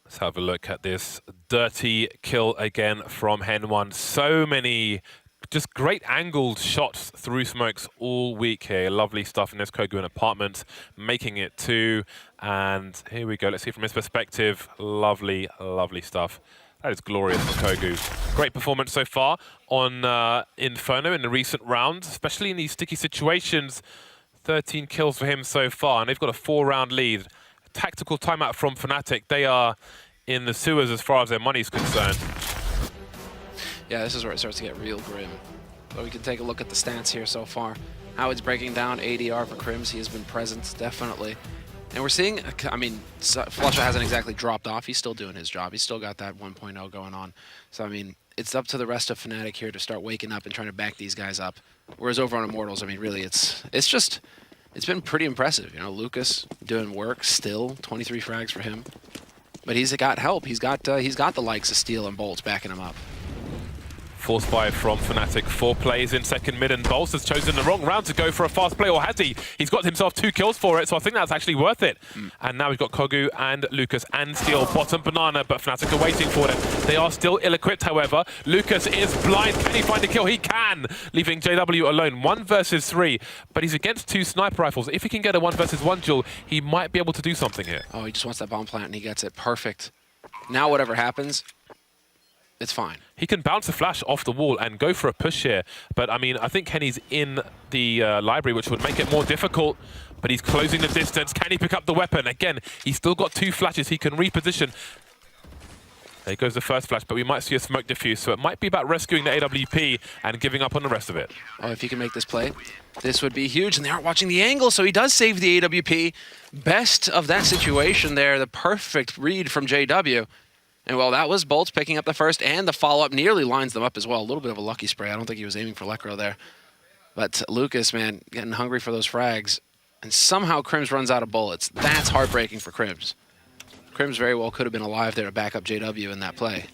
Let's have a look at this dirty kill again from Hen1. So many just great angled shots through smokes all week here. Lovely stuff in this Kogu in apartment, making it 2. And here we go. Let's see from his perspective. Lovely, lovely stuff. That is glorious for Kogu. Great performance so far on Inferno in the recent rounds, especially in these sticky situations. 13 kills for him so far, and they've got a 4-round lead. Tactical timeout from Fnatic. They are in the sewers as far as their money's concerned. Yeah, this is where it starts to get real grim. So we can take a look at the stats here so far. How it's breaking down ADR for Crims. He has been present, definitely. And we're seeing, I mean, Flusha hasn't exactly dropped off. He's still doing his job. He's still got that 1.0 going on. So, I mean, it's up to the rest of Fnatic here to start waking up and trying to back these guys up. Whereas over on Immortals, I mean, really, it's been pretty impressive. You know, Lucas doing work still, 23 frags for him. But he's got help. He's got the likes of Steel and Bolts backing him up. Force buy from Fnatic. 4 plays in second mid, and Bolts has chosen the wrong round to go for a fast play, or has he? He's got himself 2 kills for it, so I think that's actually worth it. And now we've got Kogu and Lucas and Steel bottom banana, but Fnatic are waiting for them. They are still ill-equipped, however. Lucas is blind. Can he find a kill? He can, leaving JW alone. 1 versus 3, but he's against 2 sniper rifles. If he can get a 1 versus 1 duel, he might be able to do something here. Oh, he just wants that bomb plant, and he gets it. Perfect. Now whatever happens, it's fine. He can bounce a flash off the wall and go for a push here. But, I mean, I think Kenny's in the library, which would make it more difficult. But he's closing the distance. Can he pick up the weapon? Again, he's still got 2 flashes. He can reposition. There goes the first flash, but we might see a smoke diffuse. So it might be about rescuing the AWP and giving up on the rest of it. Oh, if he can make this play, this would be huge. And they aren't watching the angle, so he does save the AWP. Best of that situation there. The perfect read from JW. And, well, that was Bolts picking up the first, and the follow-up nearly lines them up as well. A little bit of a lucky spray. I don't think he was aiming for Lekro there. But Lucas, man, getting hungry for those frags. And somehow Crims runs out of bullets. That's heartbreaking for Crims. Crims very well could have been alive there to back up JW in that play.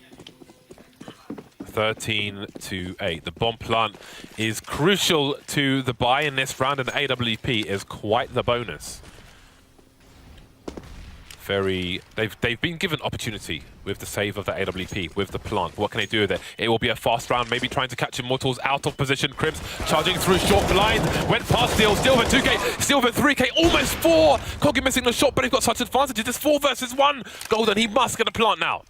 13-8. The bomb plant is crucial to the buy in this round, and AWP is quite the bonus. They've been given opportunity with the save of the AWP, with the plant. What can they do with it? It will be a fast round, maybe trying to catch Immortals out of position. Crims charging through short blind, went past Steel for 2k, Steel for 3k, almost 4! Kogi missing the shot, but he's got such advantages. It's 4 versus 1. Golden, he must get a plant now.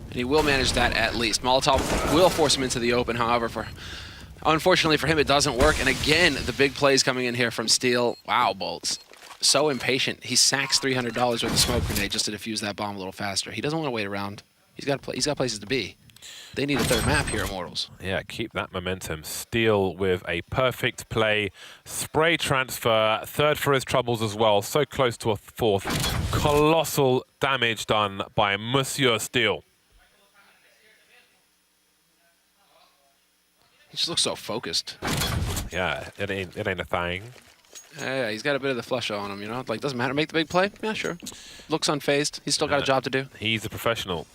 And he will manage that at least. Molotov will force him into the open, however, unfortunately for him, it doesn't work. And again, the big plays coming in here from Steel. Wow, Bolts. So impatient. He sacks $300 with a smoke grenade just to defuse that bomb a little faster. He doesn't want to wait around. He's got places to be. They need a 3rd map here, Immortals. Yeah, keep that momentum. Steel with a perfect play. Spray transfer. 3rd for his troubles as well. So close to a 4th. Colossal damage done by Monsieur Steel. He just looks so focused. Yeah, it ain't a thing. Yeah, he's got a bit of the flush on him, you know? Like, doesn't matter, make the big play? Yeah, sure. Looks unfazed. He's still got a job to do. He's a professional.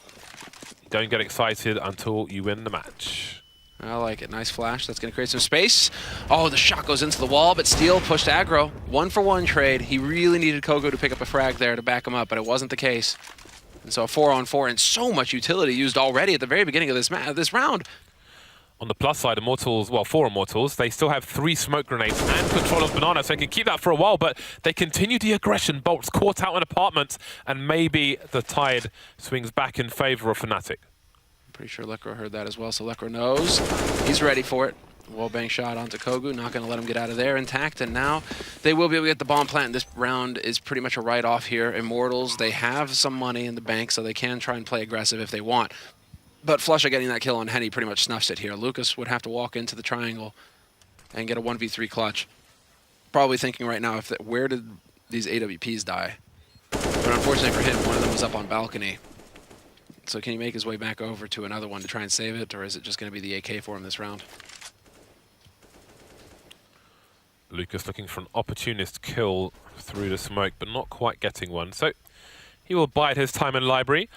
Don't get excited until you win the match. I like it. Nice flash. That's going to create some space. Oh, the shot goes into the wall, but Steel pushed aggro. 1-for-1 trade. He really needed Kogu to pick up a frag there to back him up, but it wasn't the case. And so a 4-on-4 and so much utility used already at the very beginning of this round. On the plus side, Immortals, well, 4 Immortals, they still have 3 smoke grenades and control of Banana, so they can keep that for a while, but they continue the aggression. Bolts caught out in apartments, and maybe the tide swings back in favor of Fnatic. I'm pretty sure Lekro heard that as well, so Lekro knows. He's ready for it. Wallbang shot onto Kogu, not going to let him get out of there intact, and now they will be able to get the bomb plant. This round is pretty much a write-off here. Immortals, they have some money in the bank, so they can try and play aggressive if they want. But Flusha getting that kill on Henny pretty much snuffs it here. Lucas would have to walk into the triangle and get a 1v3 clutch. Probably thinking right now, where did these AWPs die? But unfortunately for him, one of them was up on balcony. So can he make his way back over to another one to try and save it, or is it just going to be the AK for him this round? Lucas looking for an opportunist kill through the smoke, but not quite getting one. So he will bide his time in library.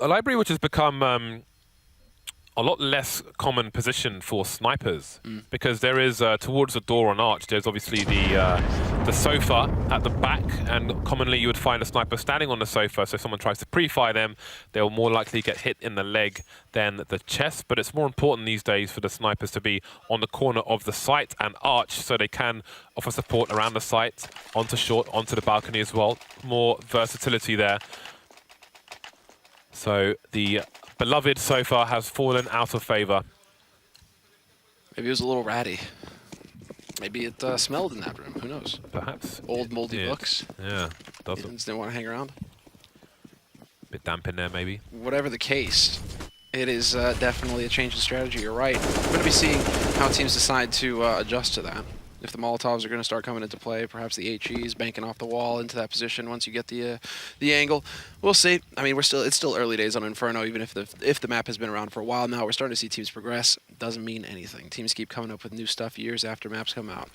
A library which has become a lot less common position for snipers, because there is towards the door on arch, there's obviously the sofa at the back, and commonly you would find a sniper standing on the sofa, so if someone tries to pre-fire them, they'll more likely get hit in the leg than the chest. But it's more important these days for the snipers to be on the corner of the site and arch, so they can offer support around the site, onto short, onto the balcony as well. More versatility there. So the beloved sofa has fallen out of favor. Maybe it was a little ratty. Maybe it smelled in that room. Who knows? Perhaps. Old moldy books. Yeah. Didn't want to hang around. Bit damp in there, maybe. Whatever the case, It is definitely a change in strategy, you're right. We're going to be seeing how teams decide to adjust to that. If the Molotovs are going to start coming into play, perhaps the HEs banking off the wall into that position once you get the angle. We'll see. I mean, it's still early days on Inferno, even if the map has been around for a while now. We're starting to see teams progress. Doesn't mean anything. Teams keep coming up with new stuff years after maps come out.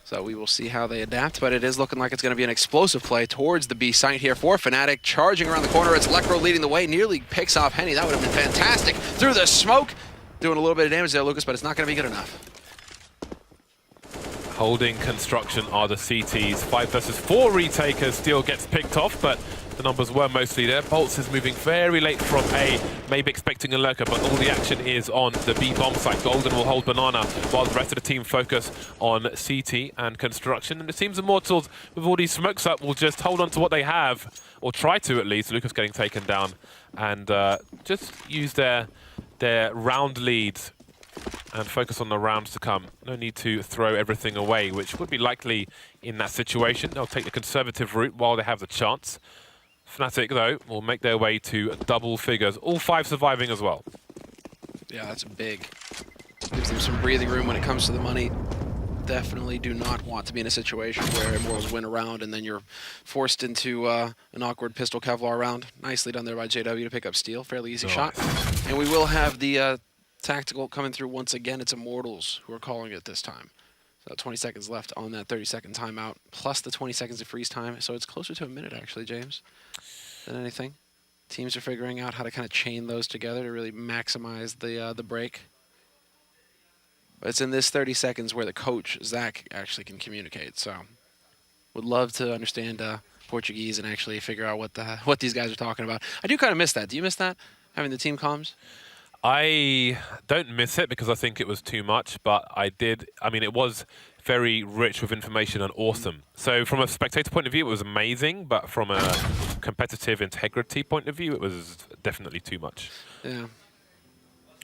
So we will see how they adapt, but it is looking like it's going to be an explosive play towards the B site here for Fnatic. Charging around the corner, it's Lekro leading the way, nearly picks off Henny. That would have been fantastic. Through the smoke, doing a little bit of damage there, Lucas, but it's not going to be good enough. Holding construction are the CTs. 5 versus 4 retakers. Steel gets picked off, but the numbers were mostly there. Bolts is moving very late from A, maybe expecting a lurker, but all the action is on the B bomb site. Golden will hold Banana while the rest of the team focus on CT and construction. And it seems Immortals, with all these smokes up, will just hold on to what they have, or try to at least. Lucas getting taken down, and just use their round lead and focus on the rounds to come. No need to throw everything away, which would be likely in that situation. They'll take the conservative route while they have the chance. Fnatic, though, will make their way to double figures, all 5 surviving as well. Yeah, that's big. Gives them some breathing room when it comes to the money. Definitely do not want to be in a situation where Immortals win a round and then you're forced into an awkward pistol Kevlar round. Nicely done there by JW to pick up Steel. Fairly easy shot. And we will have the tactical coming through once again. It's Immortals who are calling it this time. So 20 seconds left on that 30-second timeout, plus the 20 seconds of freeze time. So it's closer to a minute, actually, James, than anything. Teams are figuring out how to kind of chain those together to really maximize the break. But it's in this 30 seconds where the coach, Zach, actually can communicate. So would love to understand Portuguese and actually figure out what these guys are talking about. I do kind of miss that. Do you miss that, having the team comms? I don't miss it because I think it was too much, but I mean, it was very rich with information and awesome. So from a spectator point of view, it was amazing, but from a competitive integrity point of view, it was definitely too much. Yeah.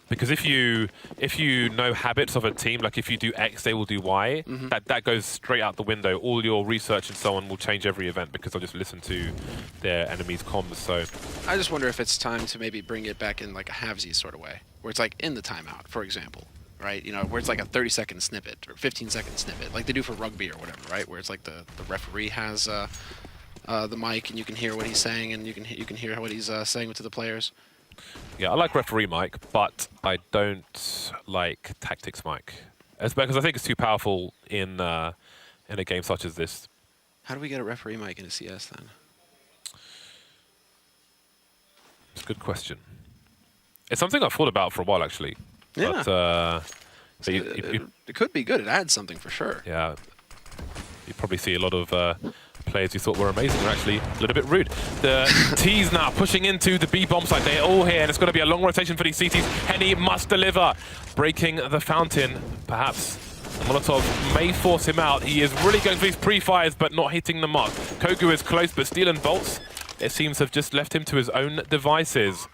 Because if you know habits of a team, like if you do X, they will do Y, that goes straight out the window. All your research and so on will change every event because they'll just listen to their enemies' comms. So I just wonder if it's time to maybe bring it back in like a halvesies sort of way, where it's like in the timeout, for example, right? You know, where it's like a 30-second snippet or 15-second snippet, like they do for rugby or whatever, right? Where it's like the referee has the mic and you can hear what he's saying and you can hear what he's saying to the players. Yeah, I like referee mic, but I don't like tactics mic. It's because I think it's too powerful in a game such as this. How do we get a referee mic in a CS then? It's a good question. It's something I've thought about for a while, actually. Yeah. But it could be good. It adds something for sure. Yeah. You probably see a lot of players you thought were amazing are actually a little bit rude. The T's now pushing into the B bomb site. They're all here, and it's going to be a long rotation for these CTs. Henny must deliver. Breaking the fountain, perhaps. Molotov may force him out. He is really going for these pre-fires, but not hitting the mark. Kogu is close, but Steel and Bolts, it seems, have just left him to his own devices.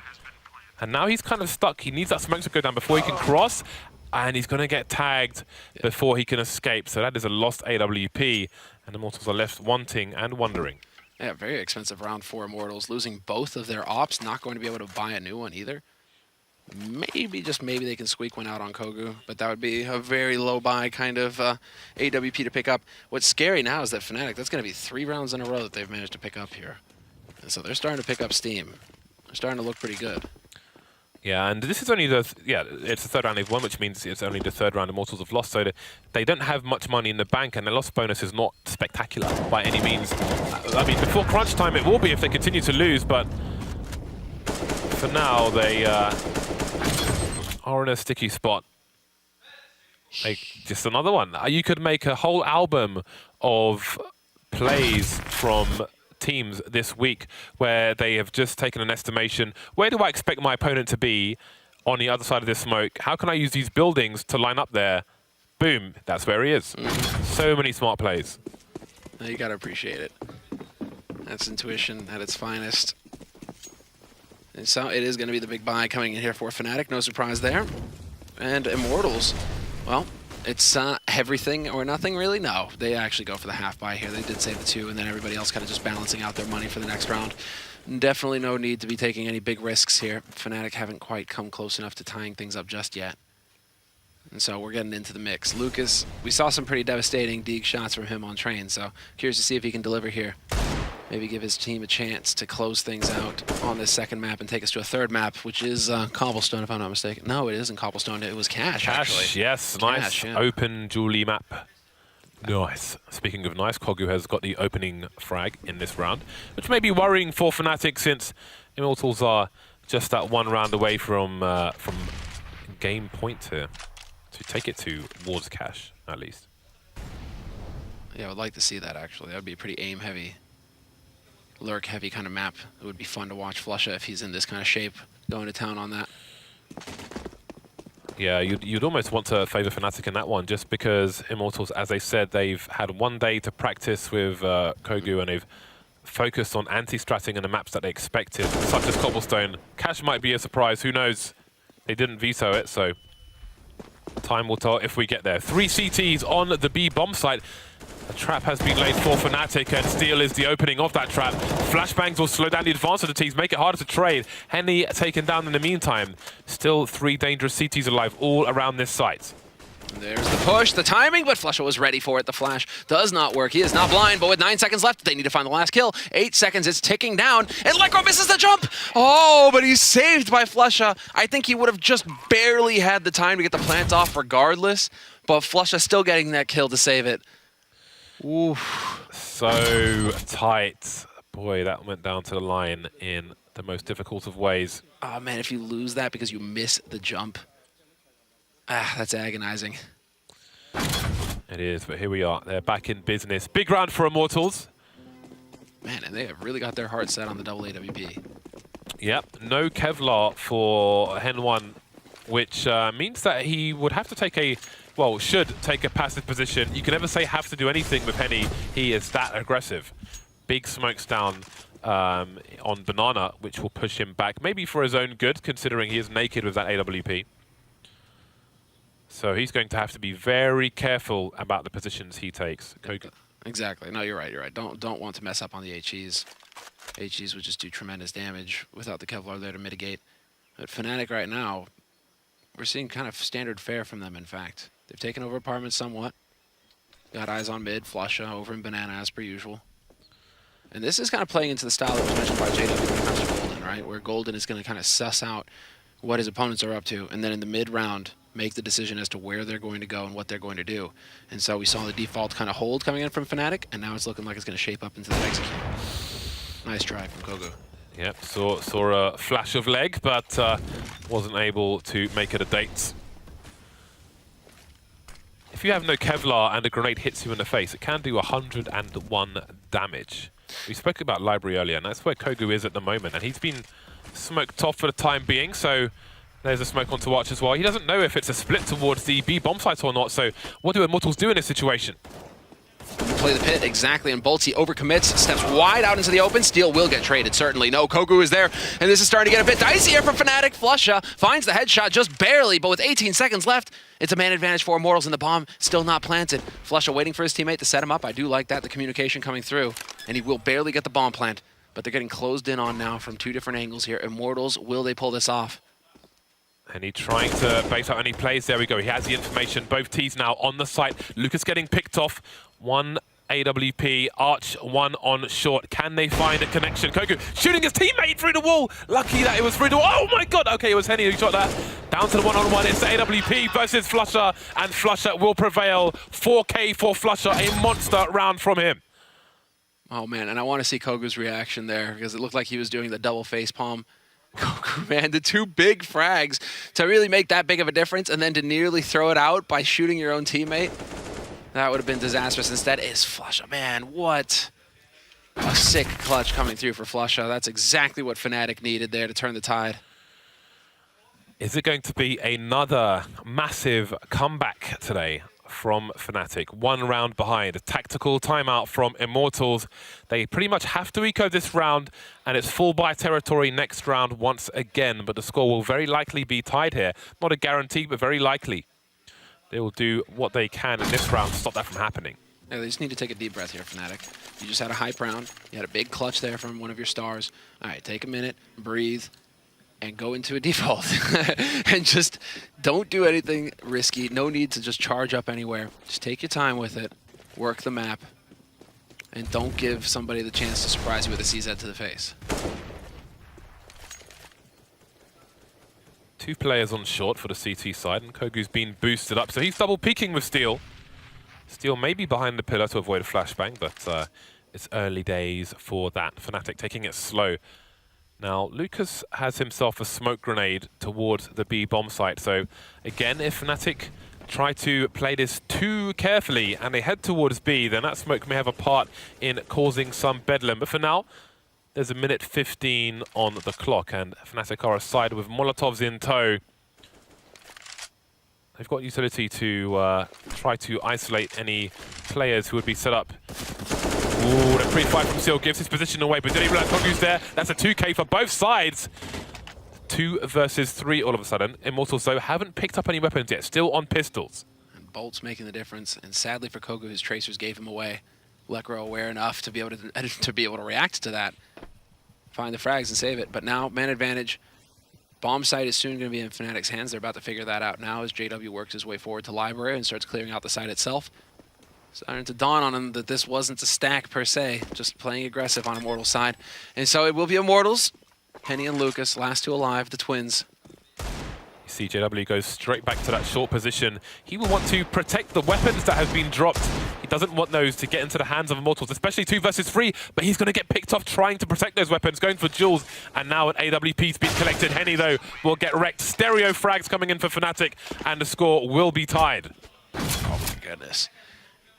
And now he's kind of stuck. He needs that smoke to go down before he can cross, and he's going to get tagged before he can escape. So that is a lost AWP, and Immortals are left wanting and wondering. Yeah, very expensive round for Immortals, losing both of their ops, not going to be able to buy a new one either. Maybe, just maybe, they can squeak one out on Kogu, but that would be a very low buy kind of AWP to pick up. What's scary now is that Fnatic, that's going to be 3 rounds in a row that they've managed to pick up here. And so they're starting to pick up steam. They're starting to look pretty good. Yeah, and this is only it's the 3rd round they've won, which means it's only the 3rd round Immortals have lost, so they don't have much money in the bank, and their loss bonus is not spectacular by any means. I mean, before crunch time it will be if they continue to lose, but for now they are in a sticky spot. Just another one. You could make a whole album of plays from teams this week where they have just taken an estimation. Where do I expect my opponent to be on the other side of this smoke? How can I use these buildings to line up there? Boom, that's where he is. So many smart plays. You gotta appreciate it. That's intuition at its finest. And so it is going to be the big buy coming in here for Fnatic, no surprise there. And Immortals, well, it's everything or nothing really. No, they actually go for the half buy here. They did say the 2, and then everybody else kind of just balancing out their money for the next round. Definitely no need to be taking any big risks here. Fnatic haven't quite come close enough to tying things up just yet. And so we're getting into the mix. Lucas, we saw some pretty devastating Deeg shots from him on train, so curious to see if he can deliver here. Maybe give his team a chance to close things out on this second map and take us to a third map, which is Cobblestone, if I'm not mistaken. No, it isn't Cobblestone. It was Cash, actually. Cash, yes. Cash, Nice yeah. open Julie map. Nice. Speaking of nice, Kogu has got the opening frag in this round, which may be worrying for Fnatic since Immortals are just that one round away from game point here to take it towards Cash, at least. Yeah, I would like to see that, actually. That would be a pretty aim-heavy, lurk-heavy kind of map. It would be fun to watch Flusha if he's in this kind of shape, going to town on that. Yeah, you'd almost want to favour Fnatic in that one, just because Immortals, as they said, they've had one day to practice with Kogu, and they've focused on anti-stratting in the maps that they expected, such as Cobblestone. Cash might be a surprise, who knows? They didn't veto it, so time will tell if we get there. 3 CTs on the B bomb site. A trap has been laid for Fnatic, and Steel is the opening of that trap. Flashbangs will slow down the advance of the teams, make it harder to trade. Henny taken down in the meantime. Still 3 dangerous CTs alive all around this site. There's the push, the timing, but Flusha was ready for it. The flash does not work. He is not blind, but with 9 seconds left, they need to find the last kill. 8 seconds, it's ticking down, and Lekro misses the jump! Oh, but he's saved by Flusha. I think he would have just barely had the time to get the plant off regardless, but Flusha still getting that kill to save it. Oof. So tight. Boy, that went down to the line in the most difficult of ways. Oh man, if you lose that because you miss the jump, that's agonizing. It is, but here we are. They're back in business. Big round for Immortals. Man, and they have really got their heart set on the double AWP. Yep, no Kevlar for Hen 1, which means that he would have to take a, well, should take a passive position. You can never say have to do anything with Henny. He is that aggressive. Big smokes down on Banana, which will push him back, maybe for his own good, considering he is naked with that AWP. So he's going to have to be very careful about the positions he takes. Exactly. No, you're right. You're right. Don't want to mess up on the HEs. HEs would just do tremendous damage without the Kevlar there to mitigate. But Fnatic right now, we're seeing kind of standard fare from them, in fact. They've taken over apartments somewhat. Got eyes on mid, Flusha over in Banana as per usual. And this is kind of playing into the style that was mentioned by JW when it comes to Golden, right? Where Golden is going to kind of suss out what his opponents are up to, and then in the mid-round, make the decision as to where they're going to go and what they're going to do. And so we saw the default kind of hold coming in from Fnatic, and now it's looking like it's going to shape up into the execute. Nice try from Kogu. Yep, saw a flash of leg, but wasn't able to make it a date. If you have no Kevlar and a grenade hits you in the face, it can do 101 damage. We spoke about Library earlier, and that's where Kogu is at the moment, and he's been smoked off for the time being, so there's a smoke on to watch as well. He doesn't know if it's a split towards the B bomb site or not, so what do Immortals do in this situation? Play the pit, exactly, and Boltzy overcommits, steps wide out into the open. Steel will get traded, certainly. No, Kogu is there, and this is starting to get a bit dicey here from Fnatic. Flusha finds the headshot just barely, but with 18 seconds left, it's a man advantage for Immortals, and the bomb still not planted. Flusha waiting for his teammate to set him up. I do like that, the communication coming through, and he will barely get the bomb plant, but they're getting closed in on now from 2 different angles here. Immortals, will they pull this off? And he's trying to bait out any plays. There we go. He has the information. Both T's now on the site. Lucas getting picked off. 1 AWP, Arch 1 on short. Can they find a connection? Kogu shooting his teammate through the wall. Lucky that it was through the wall. Oh my god. Okay, it was Henny who shot that. Down to the one-on-one. It's the AWP versus Flusha, and Flusha will prevail. 4K for Flusha. A monster round from him. Oh man, and I want to see Kogu's reaction there, because it looked like he was doing the double face palm. Kogu, man, the 2 big frags to really make that big of a difference, and then to nearly throw it out by shooting your own teammate. That would have been disastrous. Instead, it's Flusha. Man, what a sick clutch coming through for Flusha. That's exactly what Fnatic needed there to turn the tide. Is it going to be another massive comeback today from Fnatic? 1 round behind. A tactical timeout from Immortals. They pretty much have to eco this round, and it's full buy territory next round once again, but the score will very likely be tied here. Not a guarantee, but very likely. They will do what they can in this round to stop that from happening. Yeah, they just need to take a deep breath here, Fnatic. You just had a hype round. You had a big clutch there from one of your stars. All right, take a minute, breathe, and go into a default. And just don't do anything risky. No need to just charge up anywhere. Just take your time with it, work the map, and don't give somebody the chance to surprise you with a CZ to the face. 2 players on short for the CT side, and Kogu's been boosted up, so he's double peeking with Steel. Steel may be behind the pillar to avoid a flashbang, but it's early days for that. Fnatic taking it slow. Now, Lucas has himself a smoke grenade towards the B bomb site, so again, if Fnatic try to play this too carefully and they head towards B, then that smoke may have a part in causing some bedlam. But for now, there's a minute 15 on the clock, and Fnatic are aside with Molotovs in tow. They've got utility to try to isolate any players who would be set up. Ooh, the pre-fight from Seal gives his position away, but did he realize Kogu's there? That's a 2K for both sides. 2 versus 3 all of a sudden. Immortals, though, haven't picked up any weapons yet, still on pistols. And Bolt's making the difference, and sadly for Kogu, his tracers gave him away. Lekro aware enough to be able to react to that, find the frags and save it. But now, man advantage. Bomb site is soon going to be in Fnatic's hands. They're about to figure that out now as JW works his way forward to library and starts clearing out the site itself. Starting to dawn on him that this wasn't a stack per se, just playing aggressive on Immortals' side. And so it will be Immortals. Henny and Lucas, last 2 alive, the twins. CJW goes straight back to that short position. He will want to protect the weapons that have been dropped. He doesn't want those to get into the hands of Immortals, especially 2 versus 3, but he's going to get picked off trying to protect those weapons, going for Jules, and now an AWP's been collected. Henny, though, will get wrecked. Stereo frags coming in for Fnatic, and the score will be tied. Oh my goodness.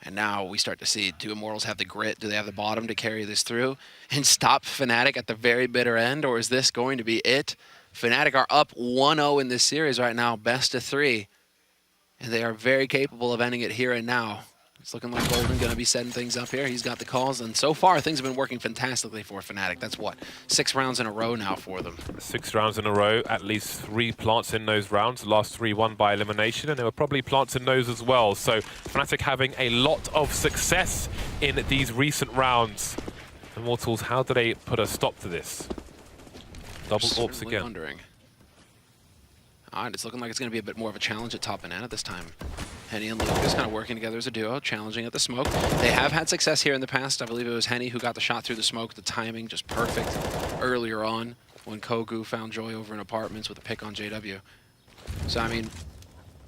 And now we start to see, do Immortals have the grit? Do they have the bottom to carry this through and stop Fnatic at the very bitter end, or is this going to be it? Fnatic are up 1-0 in this series right now, best of 3. And they are very capable of ending it here and now. It's looking like Golden going to be setting things up here. He's got the calls, and so far things have been working fantastically for Fnatic. That's what, 6 rounds in a row now for them. 6 rounds in a row, at least 3 plants in those rounds. The last 3 won by elimination, and there were probably plants in those as well. So Fnatic having a lot of success in these recent rounds. Immortals, how do they put a stop to this? Double AWPs again. Wondering. All right, it's looking like it's going to be a bit more of a challenge at top banana this time. Henny and Lucas kind of working together as a duo, challenging at the smoke. They have had success here in the past. I believe it was Henny who got the shot through the smoke. The timing just perfect earlier on when Kogu found Joy over in apartments with a pick on JW. So, I mean,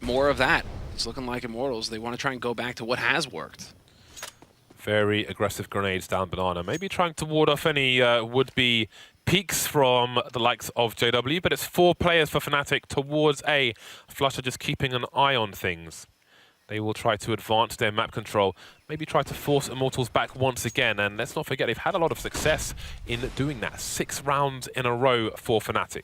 more of that. It's looking like Immortals. They want to try and go back to what has worked. Very aggressive grenades down banana. Maybe trying to ward off any would-be peaks from the likes of JW, but it's 4 players for Fnatic towards A. Flusher just keeping an eye on things. They will try to advance their map control, maybe try to force Immortals back once again, and let's not forget they've had a lot of success in doing that. 6 rounds in a row for Fnatic.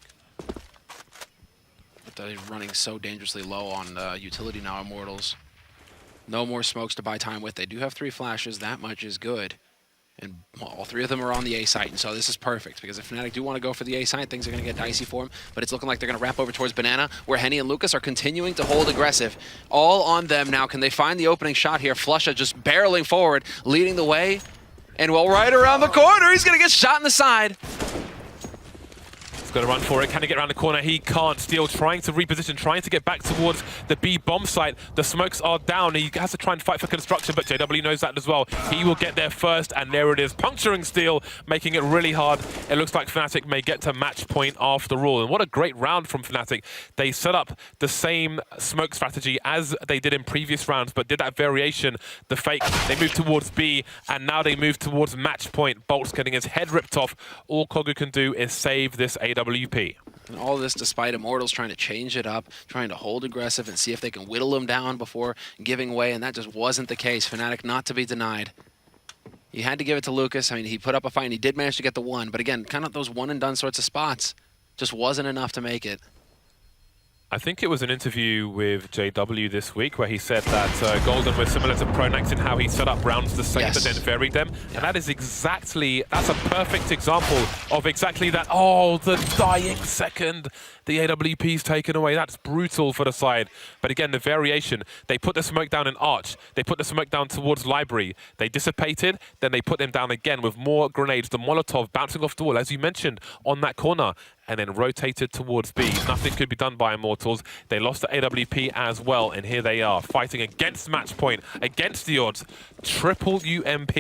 But they're running so dangerously low on utility now, Immortals. No more smokes to buy time with. They do have 3 flashes, that much is good. And well, all 3 of them are on the A site, and so this is perfect, because if Fnatic do want to go for the A site, things are going to get dicey for them, but it's looking like they're going to wrap over towards Banana, where Henny and Lucas are continuing to hold aggressive. All on them now. Can they find the opening shot here? Flusha just barreling forward, leading the way, and well, right around the corner, he's going to get shot in the side. He's got to run for it. Can he get around the corner? He can't. Steel trying to reposition, trying to get back towards the B bomb site. The smokes are down. He has to try and fight for construction, but JW knows that as well. He will get there first, and there it is. Puncturing Steel, making it really hard. It looks like Fnatic may get to match point after all. And what a great round from Fnatic. They set up the same smoke strategy as they did in previous rounds, but did that variation, the fake. They moved towards B, and now they move towards match point. Bolt's getting his head ripped off. All Kogu can do is save this AWP. And all this despite Immortals trying to change it up, trying to hold aggressive and see if they can whittle them down before giving way, and that just wasn't the case. Fnatic not to be denied. You had to give it to Lucas. I mean, he put up a fight and he did manage to get the 1, but again, kind of those one and done sorts of spots just wasn't enough to make it. I think it was an interview with JW this week where he said that Golden was similar to Pronax in how he set up rounds the same but then varied them. And that is that's a perfect example of exactly that. Oh, the dying second. The AWP's taken away. That's brutal for the side. But again, the variation. They put the smoke down in Arch. They put the smoke down towards Library. They dissipated. Then they put them down again with more grenades. The Molotov bouncing off the wall, as you mentioned, on that corner. And then rotated towards B. Nothing could be done by Immortals. They lost the AWP as well. And here they are, fighting against match point, against the odds. Triple UMP.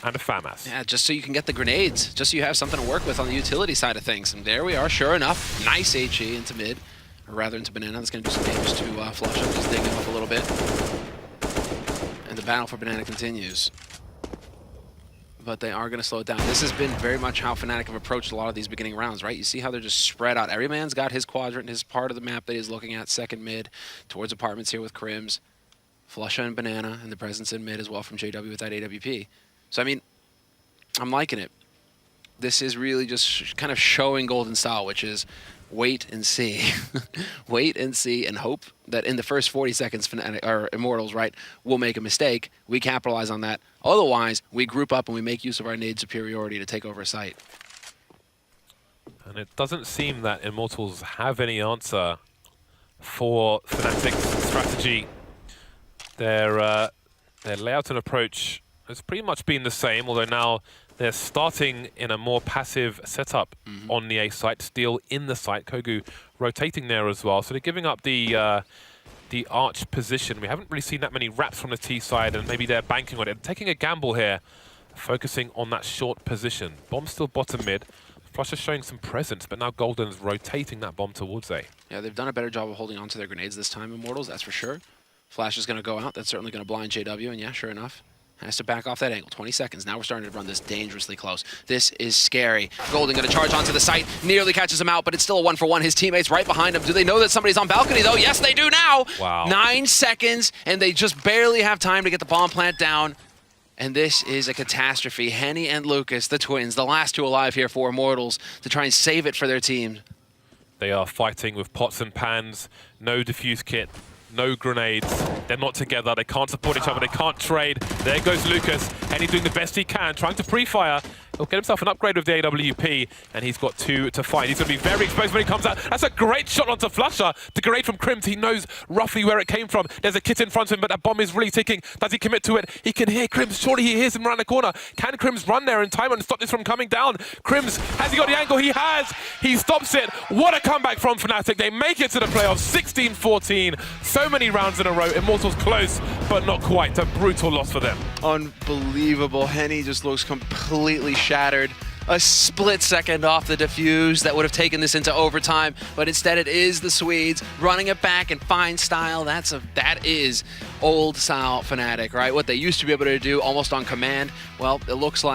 And a FAMAS. Yeah, just so you can get the grenades, just so you have something to work with on the utility side of things. And there we are, sure enough. Nice HE into mid, or rather into Banana. That's going to do some damage to Flush. I'm just digging up a little bit. And the battle for Banana continues. But they are going to slow it down. This has been very much how Fnatic have approached a lot of these beginning rounds, right? You see how they're just spread out. Every man's got his quadrant, his part of the map that he's looking at, second mid, towards apartments here with Crims. Flusha and Banana, and the presence in mid as well from JW with that AWP. So, I mean, I'm liking it. This is really just kind of showing Golden style, which is wait and see. Wait and see and hope that in the first 40 seconds, Fnatic, or Immortals, right, will make a mistake. We capitalize on that. Otherwise, we group up and we make use of our nade superiority to take over a site. And it doesn't seem that Immortals have any answer for Fnatic's strategy. Their layout and approach has pretty much been the same, although now they're starting in a more passive setup on the A site, Steel in the site, Kogu rotating there as well. So they're giving up the arch position. We haven't really seen that many wraps from the T side, and maybe they're banking on it. Taking a gamble here, focusing on that short position. Bomb still bottom mid. Flush is showing some presence, but now Golden's rotating that bomb towards A. Yeah, they've done a better job of holding on to their grenades this time, Immortals, that's for sure. Flash is going to go out. That's certainly going to blind JW, and yeah, sure enough. Has to back off that angle. 20 seconds. Now we're starting to run this dangerously close. This is scary. Golden going to charge onto the site. Nearly catches him out, but it's still a 1-for-1. His teammates right behind him. Do they know that somebody's on balcony, though? Yes, they do now. Wow. 9 seconds, and they just barely have time to get the bomb plant down. And this is a catastrophe. Henny and Lucas, the twins, the last two alive here for Immortals, to try and save it for their team. They are fighting with pots and pans. No defuse kit. No grenades. They're not together. They can't support each other. They can't trade. There goes Lucas. Henny doing the best he can, trying to pre-fire. He'll get himself an upgrade with the AWP, and he's got 2 to fight. He's going to be very exposed when he comes out. That's a great shot onto Flusha. The grenade from Crims. He knows roughly where it came from. There's a kit in front of him, but that bomb is really ticking. Does he commit to it? He can hear Crims. Surely he hears him around the corner. Can Crims run there in time and stop this from coming down? Crims, has he got the angle? He has. He stops it. What a comeback from Fnatic. They make it to the playoffs. 16-14. So many rounds in a row. Immortals close, but not quite. A brutal loss for them. Unbelievable. Henny just looks completely shattered. A split second off the defuse that would have taken this into overtime, but instead it is the Swedes running it back in fine style. That is old style Fnatic, right? What they used to be able to do almost on command. Well, it looks like